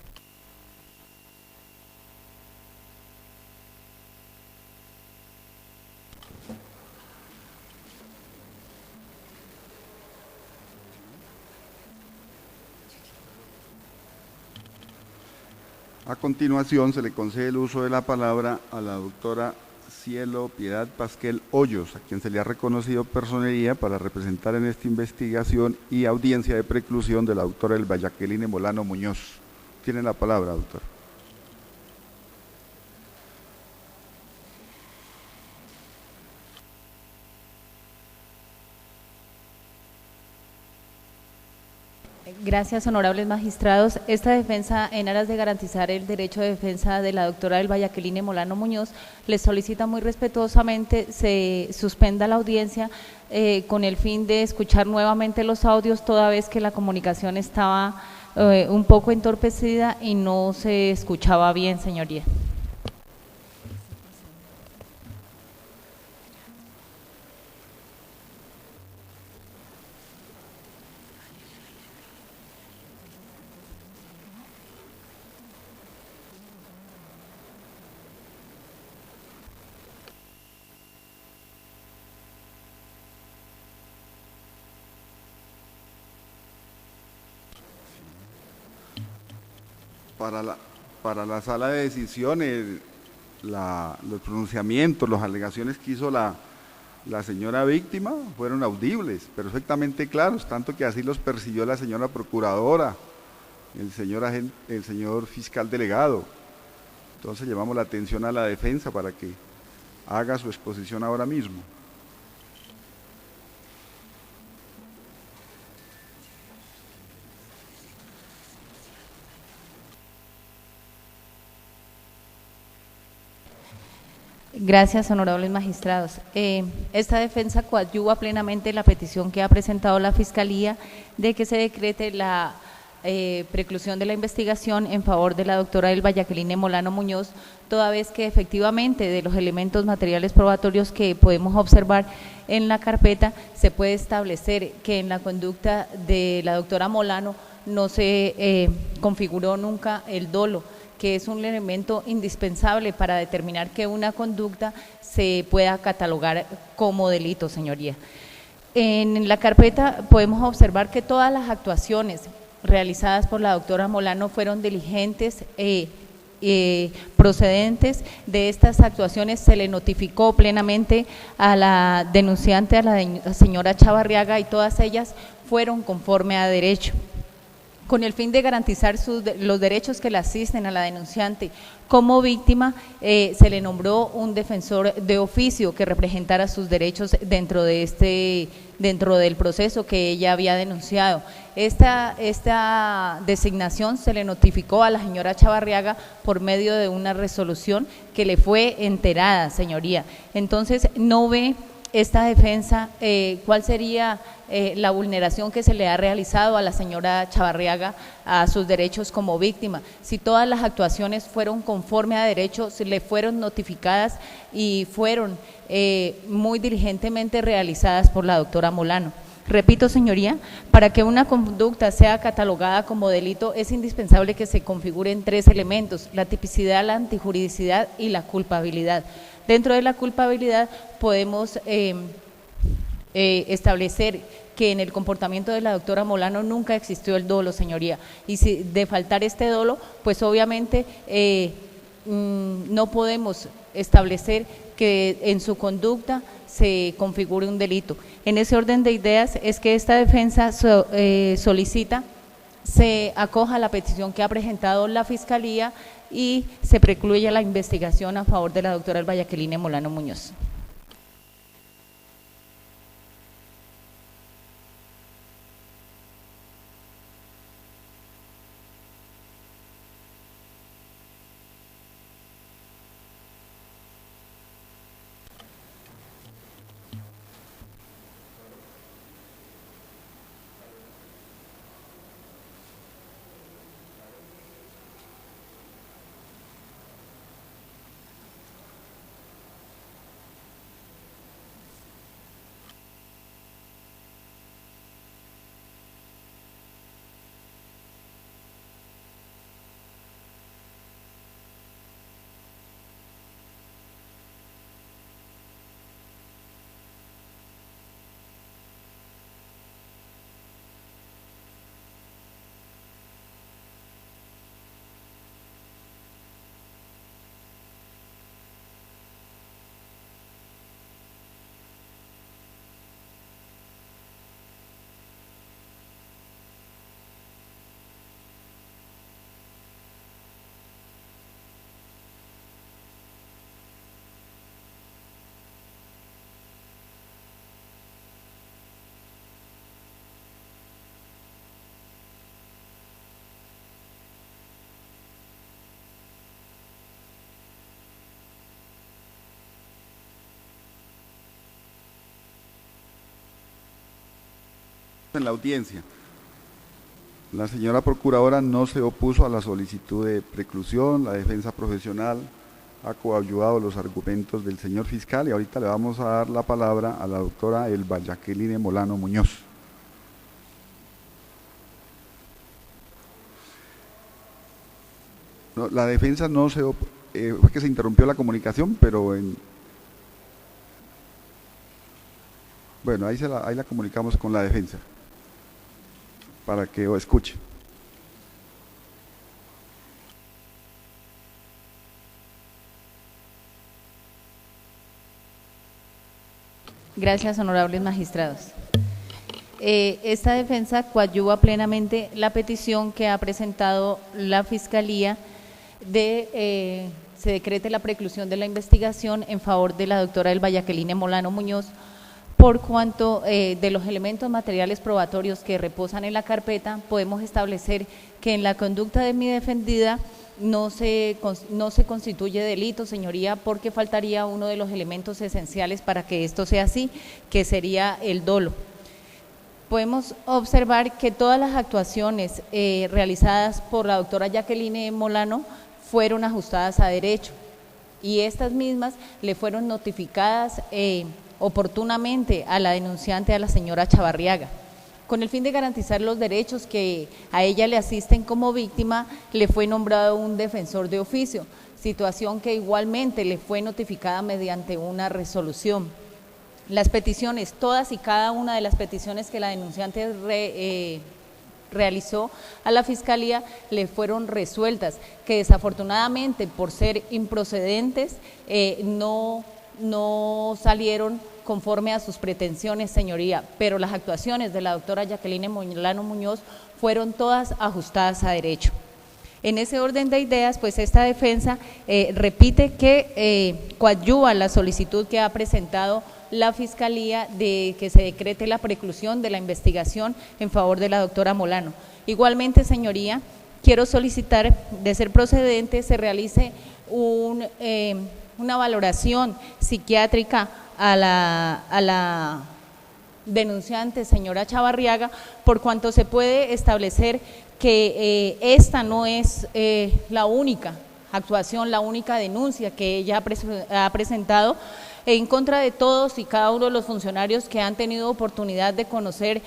A continuación, se le concede el uso de la palabra a la doctora Cielo Piedad Pasquel Hoyos, a quien se le ha reconocido personería para representar en esta investigación y audiencia de preclusión de la doctora el Vallaquelín Molano Muñoz. Tiene la palabra, doctor. Gracias, honorables magistrados. Esta defensa, en aras de garantizar el derecho de defensa de la doctora del Vallaquelín Molano Muñoz, les solicita muy respetuosamente se suspenda la audiencia con el fin de escuchar nuevamente los audios, toda vez que la comunicación estaba un poco entorpecida y no se escuchaba bien, señoría. Para la sala de decisiones, los pronunciamientos, las alegaciones que hizo la la señora víctima fueron audibles, perfectamente claros, tanto que así los percibió la señora procuradora, el señor fiscal delegado. Entonces llamamos la atención a la defensa para que haga su exposición ahora mismo. Gracias, honorables magistrados. Esta defensa coadyuva plenamente la petición que ha presentado la Fiscalía de que se decrete la preclusión de la investigación en favor de la doctora Elba Jacqueline Molano Muñoz, toda vez que efectivamente de los elementos materiales probatorios que podemos observar en la carpeta se puede establecer que en la conducta de la doctora Molano no se configuró nunca el dolo, que es un elemento indispensable para determinar que una conducta se pueda catalogar como delito, señoría. En la carpeta podemos observar que todas las actuaciones realizadas por la doctora Molano fueron diligentes, procedentes. De estas actuaciones se le notificó plenamente a la denunciante, a la señora Chavarriaga, y todas ellas fueron conforme a derecho. Con el fin de garantizar los derechos que le asisten a la denunciante como víctima, se le nombró un defensor de oficio que representara sus derechos dentro del proceso que ella había denunciado. Esta designación se le notificó a la señora Chavarriaga por medio de una resolución que le fue enterada, señoría. Entonces, no ve esta defensa cuál sería la vulneración que se le ha realizado a la señora Chavarriaga a sus derechos como víctima. Si todas las actuaciones fueron conforme a derecho, si le fueron notificadas y fueron muy diligentemente realizadas por la doctora Molano. Repito, señoría, para que una conducta sea catalogada como delito es indispensable que se configuren tres elementos: la tipicidad, la antijuridicidad y la culpabilidad. Dentro de la culpabilidad podemos establecer que en el comportamiento de la doctora Molano nunca existió el dolo, señoría, y si de faltar este dolo, pues obviamente no podemos establecer que en su conducta se configure un delito. En ese orden de ideas es que esta defensa solicita se acoja a la petición que ha presentado la Fiscalía y se precluya la investigación a favor de la doctora Elba Jacqueline Molano Muñoz. En la audiencia, la señora procuradora no se opuso a la solicitud de preclusión, la defensa profesional ha coadyuvado los argumentos del señor fiscal y ahorita le vamos a dar la palabra a la doctora Elba Jacqueline Molano Muñoz. No, la defensa no se fue que se interrumpió la comunicación, pero bueno, ahí la comunicamos con la defensa para que o escuche. Gracias, honorables magistrados. Esta defensa coadyuva plenamente la petición que ha presentado la Fiscalía de se decrete la preclusión de la investigación en favor de la doctora Elba Jacqueline Molano Muñoz, por cuanto de los elementos materiales probatorios que reposan en la carpeta, podemos establecer que en la conducta de mi defendida no se constituye delito, señoría, porque faltaría uno de los elementos esenciales para que esto sea así, que sería el dolo. Podemos observar que todas las actuaciones realizadas por la doctora Jacqueline Molano fueron ajustadas a derecho y estas mismas le fueron notificadas oportunamente a la denunciante, a la señora Chavarriaga. Con el fin de garantizar los derechos que a ella le asisten como víctima, le fue nombrado un defensor de oficio, situación que igualmente le fue notificada mediante una resolución. Las peticiones, todas y cada una de las peticiones que la denunciante realizó a la Fiscalía le fueron resueltas, que desafortunadamente por ser improcedentes no salieron conforme a sus pretensiones, señoría, pero las actuaciones de la doctora Jacqueline Molano Muñoz fueron todas ajustadas a derecho. En ese orden de ideas, pues esta defensa repite que coadyuva la solicitud que ha presentado la Fiscalía de que se decrete la preclusión de la investigación en favor de la doctora Molano. Igualmente, señoría, quiero solicitar, de ser procedente, se realice una valoración psiquiátrica a la denunciante, señora Chavarriaga, por cuanto se puede establecer que esta no es la única actuación, la única denuncia que ella ha presentado en contra de todos y cada uno de los funcionarios que han tenido oportunidad de conocer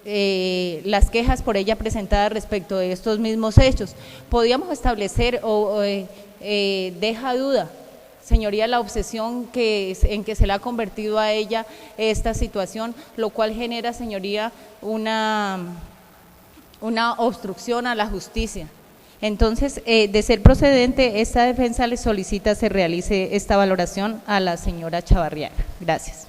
las quejas por ella presentadas respecto de estos mismos hechos. Podríamos establecer deja duda, señoría, la obsesión en que se le ha convertido a ella esta situación, lo cual genera, señoría, una obstrucción a la justicia. Entonces, de ser procedente, esta defensa le solicita se realice esta valoración a la señora Chavarriaga. Gracias.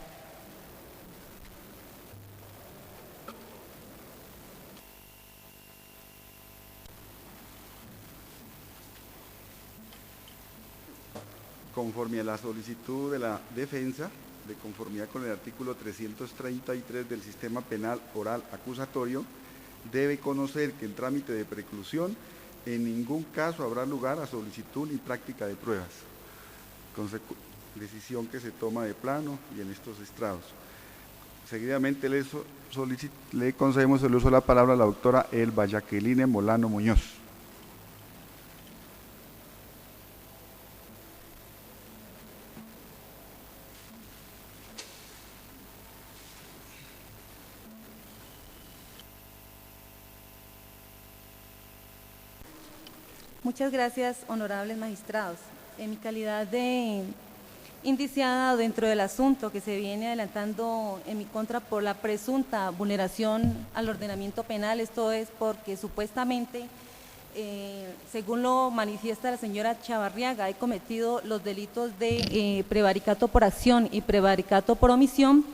Conforme a la solicitud de la defensa, de conformidad con el artículo 333 del Sistema Penal Oral Acusatorio, debe conocer que en trámite de preclusión en ningún caso habrá lugar a solicitud ni práctica de pruebas, decisión que se toma de plano y en estos estrados. Seguidamente le concedemos el uso de la palabra a la doctora Elba Jacqueline Molano Muñoz. Muchas gracias, honorables magistrados. En mi calidad de indiciada dentro del asunto que se viene adelantando en mi contra por la presunta vulneración al ordenamiento penal, esto es porque supuestamente, según lo manifiesta la señora Chavarriaga, he cometido los delitos de prevaricato por acción y prevaricato por omisión.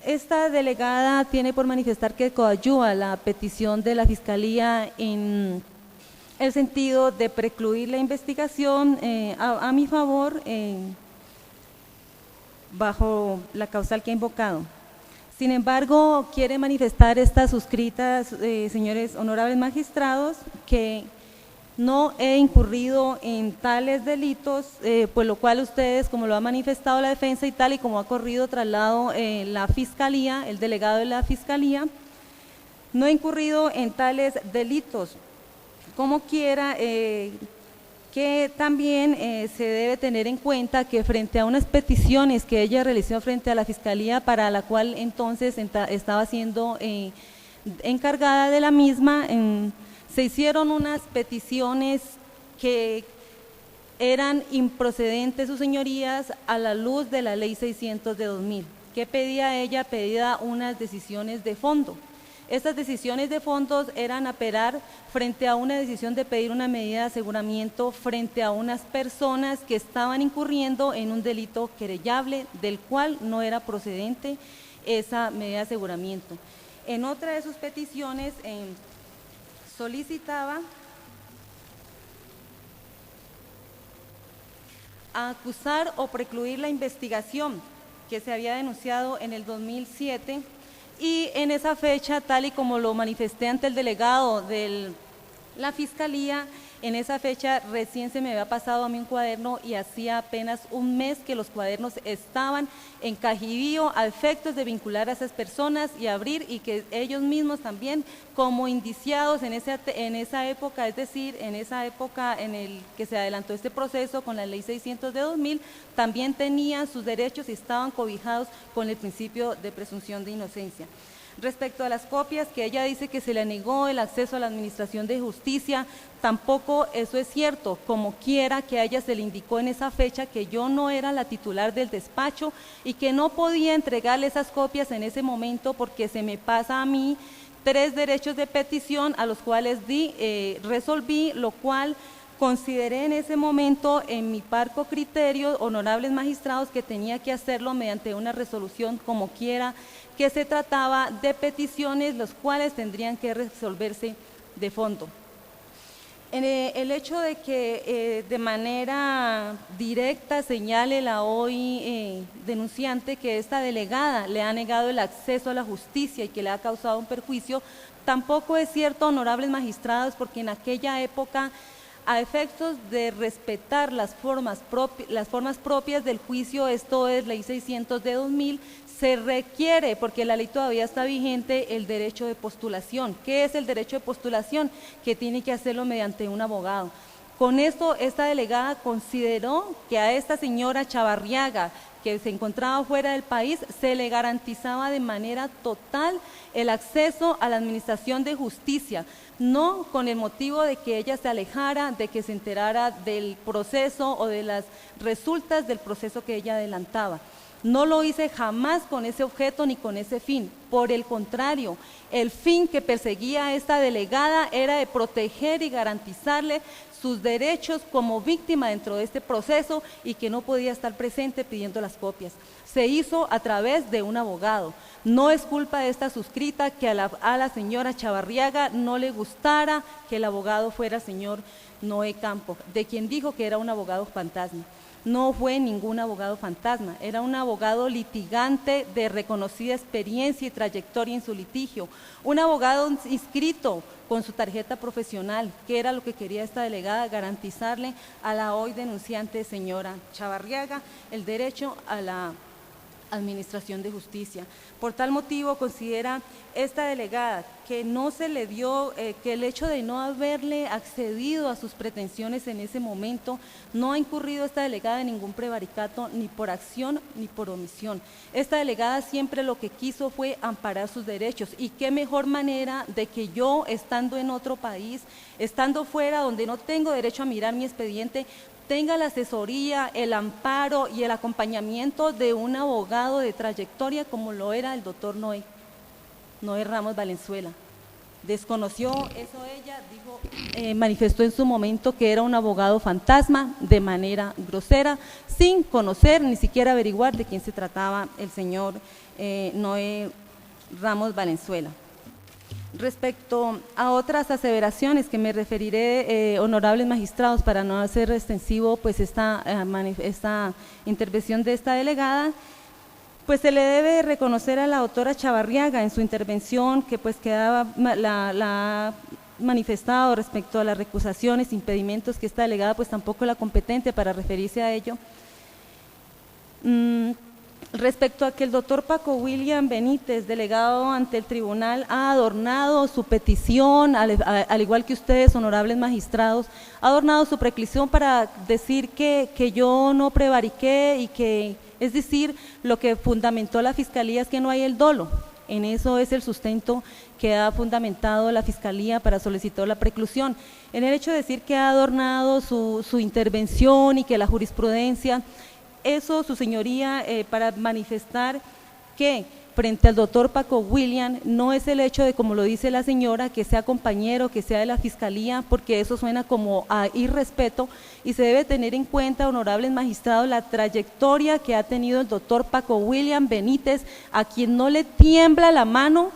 Esta delegada tiene por manifestar que coadyuva la petición de la Fiscalía en el sentido de precluir la investigación a mi favor bajo la causal que ha invocado. Sin embargo, quiere manifestar estas suscritas, señores honorables magistrados, que no he incurrido en tales delitos, por lo cual ustedes, como lo ha manifestado la defensa y tal y como ha corrido traslado la Fiscalía, el delegado de la Fiscalía, no he incurrido en tales delitos. Como quiera, que también se debe tener en cuenta que frente a unas peticiones que ella realizó frente a la Fiscalía, para la cual entonces estaba siendo encargada de la misma, se hicieron unas peticiones que eran improcedentes, sus señorías, a la luz de la Ley 600 de 2000. ¿Qué pedía ella? Pedía unas decisiones de fondo. Estas decisiones de fondos eran apelar frente a una decisión de pedir una medida de aseguramiento frente a unas personas que estaban incurriendo en un delito querellable del cual no era procedente esa medida de aseguramiento. En otra de sus peticiones solicitaba acusar o precluir la investigación que se había denunciado en el 2007 y en esa fecha, tal y como lo manifesté ante el delegado de la Fiscalía, en esa fecha recién se me había pasado a mí un cuaderno y hacía apenas un mes que los cuadernos estaban en Cajibío a efectos de vincular a esas personas y abrir y que ellos mismos también como indiciados en esa época, es decir, en esa época en el que se adelantó este proceso con la Ley 600 de 2000, también tenían sus derechos y estaban cobijados con el principio de presunción de inocencia. Respecto a las copias, que ella dice que se le negó el acceso a la Administración de Justicia, tampoco eso es cierto, como quiera que a ella se le indicó en esa fecha que yo no era la titular del despacho y que no podía entregarle esas copias en ese momento porque se me pasa a mí 3 derechos de petición a los cuales resolví, lo cual consideré en ese momento en mi parco criterio, honorables magistrados, que tenía que hacerlo mediante una resolución como quiera, que se trataba de peticiones los cuales tendrían que resolverse de fondo. El hecho de que de manera directa señale la hoy denunciante que esta delegada le ha negado el acceso a la justicia y que le ha causado un perjuicio, tampoco es cierto, honorables magistrados, porque en aquella época, a efectos de respetar las formas propias del juicio, esto es Ley 600 de 2000, se requiere, porque la ley todavía está vigente, el derecho de postulación. ¿Qué es el derecho de postulación? Que tiene que hacerlo mediante un abogado. Con esto, esta delegada consideró que a esta señora Chavarriaga, que se encontraba fuera del país, se le garantizaba de manera total el acceso a la Administración de Justicia, no con el motivo de que ella se alejara, de que se enterara del proceso o de las resultas del proceso que ella adelantaba. No lo hice jamás con ese objeto ni con ese fin. Por el contrario, el fin que perseguía esta delegada era de proteger y garantizarle sus derechos como víctima dentro de este proceso y que no podía estar presente pidiendo las copias. Se hizo a través de un abogado. No es culpa de esta suscrita que a la señora Chavarriaga no le gustara que el abogado fuera el señor Noé Campo, de quien dijo que era un abogado fantasma. No fue ningún abogado fantasma, era un abogado litigante de reconocida experiencia y trayectoria en su litigio, un abogado inscrito con su tarjeta profesional, que era lo que quería esta delegada, garantizarle a la hoy denunciante señora Chavarriaga el derecho a la Administración de Justicia. Por tal motivo, considera esta delegada que no se le dio, que el hecho de no haberle accedido a sus pretensiones en ese momento, no ha incurrido esta delegada en ningún prevaricato, ni por acción ni por omisión. Esta delegada siempre lo que quiso fue amparar sus derechos, y qué mejor manera de que yo, estando en otro país, estando fuera donde no tengo derecho a mirar mi expediente, tenga la asesoría, el amparo y el acompañamiento de un abogado de trayectoria como lo era el doctor Noé Ramos Valenzuela. Desconoció eso ella, dijo, manifestó en su momento que era un abogado fantasma de manera grosera, sin conocer ni siquiera averiguar de quién se trataba el señor Noé Ramos Valenzuela. Respecto a otras aseveraciones que me referiré, honorables magistrados, para no hacer extensivo pues esta intervención de esta delegada, pues se le debe reconocer a la doctora Chavarriaga en su intervención que pues la ha manifestado respecto a las recusaciones, impedimentos, que esta delegada pues tampoco es la competente para referirse a ello. Respecto a que el doctor Paco William Benítez, delegado ante el tribunal, ha adornado su petición, al igual que ustedes, honorables magistrados, ha adornado su preclusión para decir que yo no prevariqué y que, es decir, lo que fundamentó la Fiscalía es que no hay el dolo. En eso es el sustento que ha fundamentado la Fiscalía para solicitar la preclusión. En el hecho de decir que ha adornado su intervención y que la jurisprudencia… Eso, su señoría, para manifestar que frente al doctor Paco William no es el hecho de, como lo dice la señora, que sea compañero, que sea de la fiscalía, porque eso suena como a irrespeto, y se debe tener en cuenta, honorables magistrados, la trayectoria que ha tenido el doctor Paco William Benítez, a quien no le tiembla la mano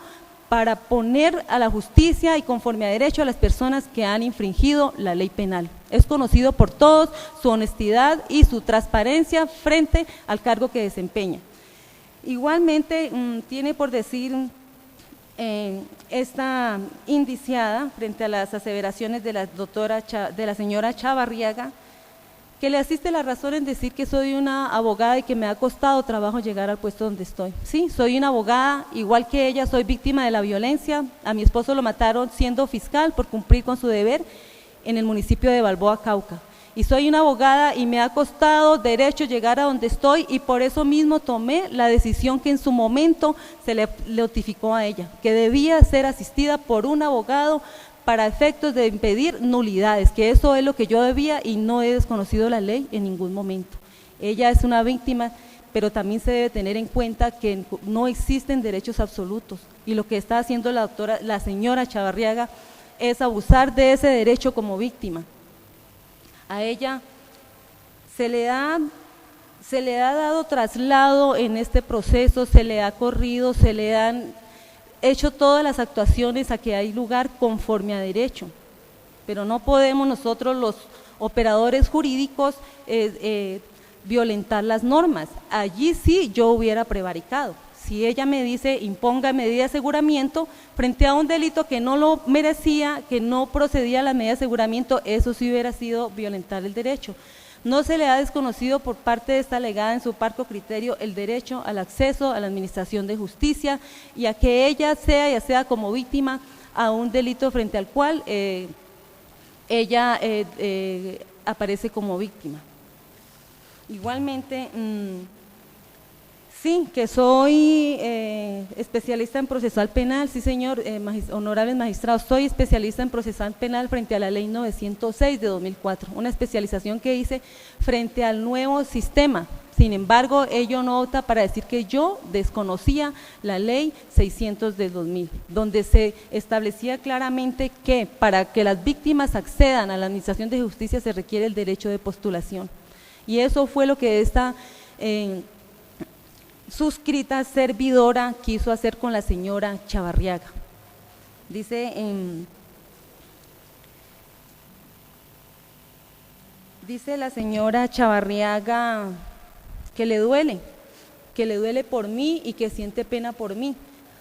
para poner a la justicia y conforme a derecho a las personas que han infringido la ley penal. Es conocido por todos su honestidad y su transparencia frente al cargo que desempeña. Igualmente tiene por decir esta indiciada frente a las aseveraciones de la señora Chavarriaga, que le asiste la razón en decir que soy una abogada y que me ha costado trabajo llegar al puesto donde estoy. Sí, soy una abogada, igual que ella, soy víctima de la violencia. A mi esposo lo mataron siendo fiscal por cumplir con su deber en el municipio de Balboa, Cauca. Y soy una abogada y me ha costado derecho llegar a donde estoy, y por eso mismo tomé la decisión que en su momento se le notificó a ella, que debía ser asistida por un abogado para efectos de impedir nulidades, que eso es lo que yo debía y no he desconocido la ley en ningún momento. Ella es una víctima, pero también se debe tener en cuenta que no existen derechos absolutos, y lo que está haciendo la señora Chavarriaga es abusar de ese derecho como víctima. A ella se le ha dado traslado en este proceso, se le ha corrido, se le han hecho todas las actuaciones a que hay lugar conforme a derecho, pero no podemos nosotros los operadores jurídicos violentar las normas. Allí sí yo hubiera prevaricado. Si ella me dice imponga medida de aseguramiento frente a un delito que no lo merecía, que no procedía a la medida de aseguramiento, eso sí hubiera sido violentar el derecho. No se le ha desconocido por parte de esta alegada en su parco criterio el derecho al acceso a la administración de justicia y a que ella sea, ya sea como víctima a un delito frente al cual ella aparece como víctima. Igualmente, sí, que soy especialista en procesal penal, sí señor, honorables magistrados, soy especialista en procesal penal frente a la ley 906 de 2004, una especialización que hice frente al nuevo sistema. Sin embargo, ello no opta para decir que yo desconocía la ley 600 del 2000, donde se establecía claramente que para que las víctimas accedan a la administración de justicia se requiere el derecho de postulación. Y eso fue lo que esta suscrita servidora quiso hacer con la señora Chavarriaga. Dice la señora Chavarriaga que le duele por mí y que siente pena por mí.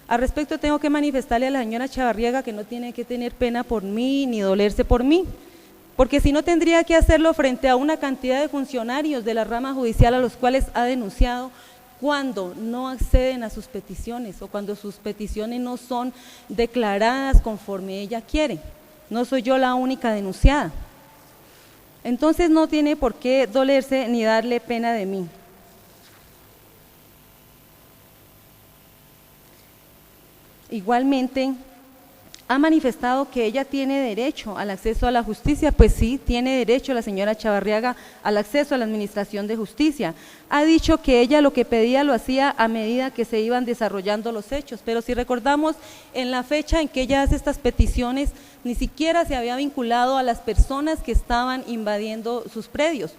Al respecto tengo que manifestarle a la señora Chavarriaga que no tiene que tener pena por mí ni dolerse por mí, porque si no tendría que hacerlo frente a una cantidad de funcionarios de la rama judicial a los cuales ha denunciado cuando no acceden a sus peticiones o cuando sus peticiones no son declaradas conforme ella quiere. No soy yo la única denunciada. Entonces no tiene por qué dolerse ni darle pena de mí. Igualmente, ha manifestado que ella tiene derecho al acceso a la justicia. Pues sí, tiene derecho la señora Chavarriaga al acceso a la administración de justicia. Ha dicho que ella lo que pedía lo hacía a medida que se iban desarrollando los hechos, pero si recordamos, en la fecha en que ella hace estas peticiones, ni siquiera se había vinculado a las personas que estaban invadiendo sus predios.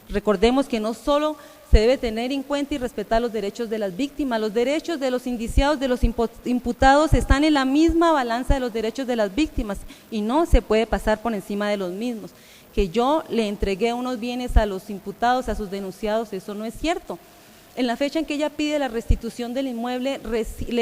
Recordemos que no solo se debe tener en cuenta y respetar los derechos de las víctimas, los derechos de los indiciados, de los imputados están en la misma balanza de los derechos de las víctimas y no se puede pasar por encima de los mismos. Que yo le entregué unos bienes a los imputados, a sus denunciados, eso no es cierto. En la fecha en que ella pide la restitución del inmueble,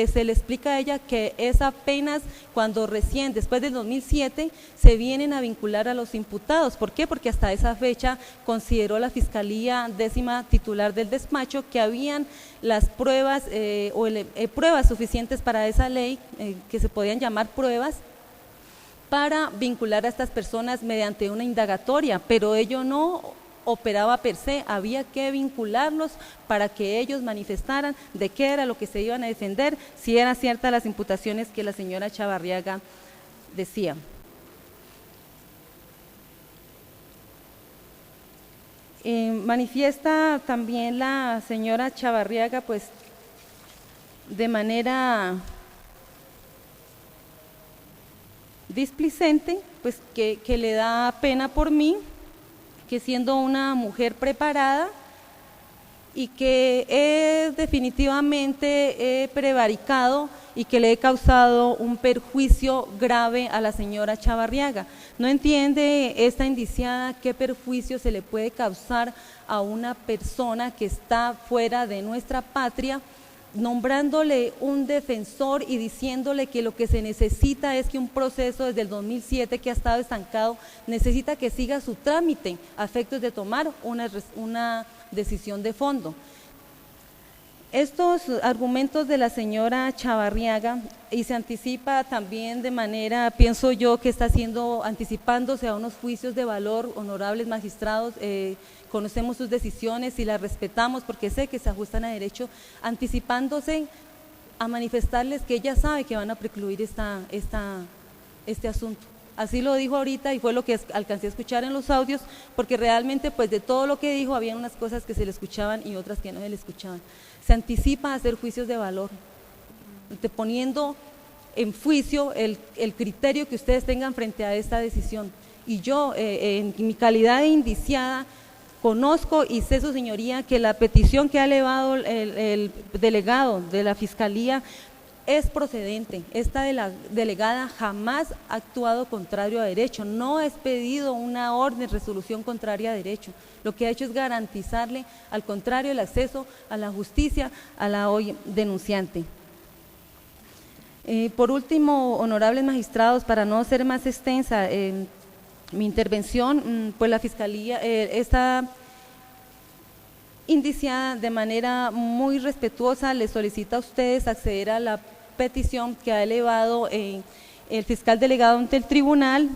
se le explica a ella que es apenas cuando recién, después del 2007, se vienen a vincular a los imputados. ¿Por qué? Porque hasta esa fecha consideró la Fiscalía Décima titular del despacho que habían las pruebas pruebas suficientes para esa ley, que se podían llamar pruebas, para vincular a estas personas mediante una indagatoria, pero ello no operaba per se, había que vincularlos para que ellos manifestaran de qué era lo que se iban a defender, si eran ciertas las imputaciones que la señora Chavarriaga decía. Manifiesta también la señora Chavarriaga, pues, de manera displicente, pues que le da pena por mí, que siendo una mujer preparada y que definitivamente he prevaricado y que le he causado un perjuicio grave a la señora Chavarriaga. No entiende esta indiciada qué perjuicio se le puede causar a una persona que está fuera de nuestra patria, nombrándole un defensor y diciéndole que lo que se necesita es que un proceso desde el 2007 que ha estado estancado necesita que siga su trámite a efectos de tomar una decisión de fondo. Estos argumentos de la señora Chavarriaga, y se anticipa también de manera, pienso yo, que está anticipándose a unos juicios de valor, honorables magistrados, conocemos sus decisiones y las respetamos porque sé que se ajustan a derecho, anticipándose a manifestarles que ella sabe que van a precluir este asunto. Así lo dijo ahorita y fue lo que alcancé a escuchar en los audios, porque realmente pues de todo lo que dijo había unas cosas que se le escuchaban y otras que no se le escuchaban. Se anticipa a hacer juicios de valor, poniendo en juicio el criterio que ustedes tengan frente a esta decisión. Y yo, en mi calidad de indiciada, conozco y sé, su señoría, que la petición que ha elevado el delegado de la Fiscalía es procedente. Esta delegada jamás ha actuado contrario a derecho, no ha expedido una orden, resolución contraria a derecho. Lo que ha hecho es garantizarle, al contrario, el acceso a la justicia a la hoy denunciante. Por último, honorables magistrados, para no ser más extensa mi intervención, pues la Fiscalía está indiciada de manera muy respetuosa, le solicita a ustedes acceder a la petición que ha elevado el fiscal delegado ante el tribunal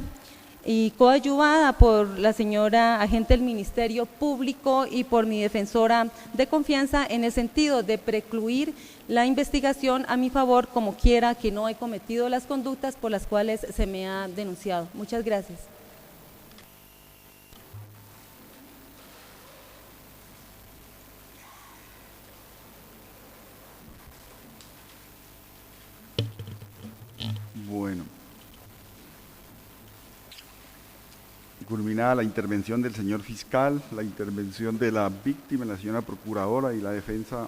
y coadyuvada por la señora agente del Ministerio Público y por mi defensora de confianza, en el sentido de precluir la investigación a mi favor, como quiera que no he cometido las conductas por las cuales se me ha denunciado. Muchas gracias. Bueno, culminada la intervención del señor fiscal, la intervención de la víctima, la señora procuradora y la defensa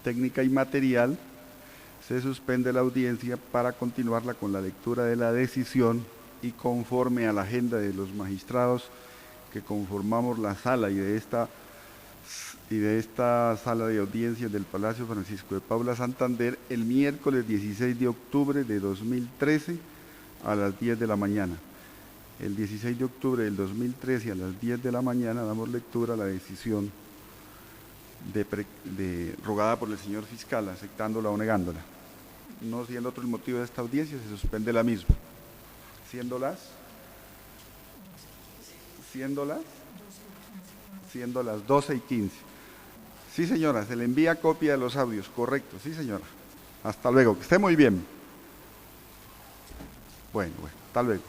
técnica y material, se suspende la audiencia para continuarla con la lectura de la decisión y conforme a la agenda de los magistrados que conformamos la sala y de esta sala de audiencias del Palacio Francisco de Paula Santander, el miércoles 16 de octubre de 2013 a las 10 de la mañana. El 16 de octubre del 2013 a las 10 de la mañana damos lectura a la decisión rogada por el señor fiscal, aceptándola o negándola. No siendo otro el motivo de esta audiencia, se suspende la misma. Siendo las 12:15. Sí, señora, se le envía copia de los audios, correcto, sí, señora. Hasta luego, que esté muy bien. Bueno, hasta luego.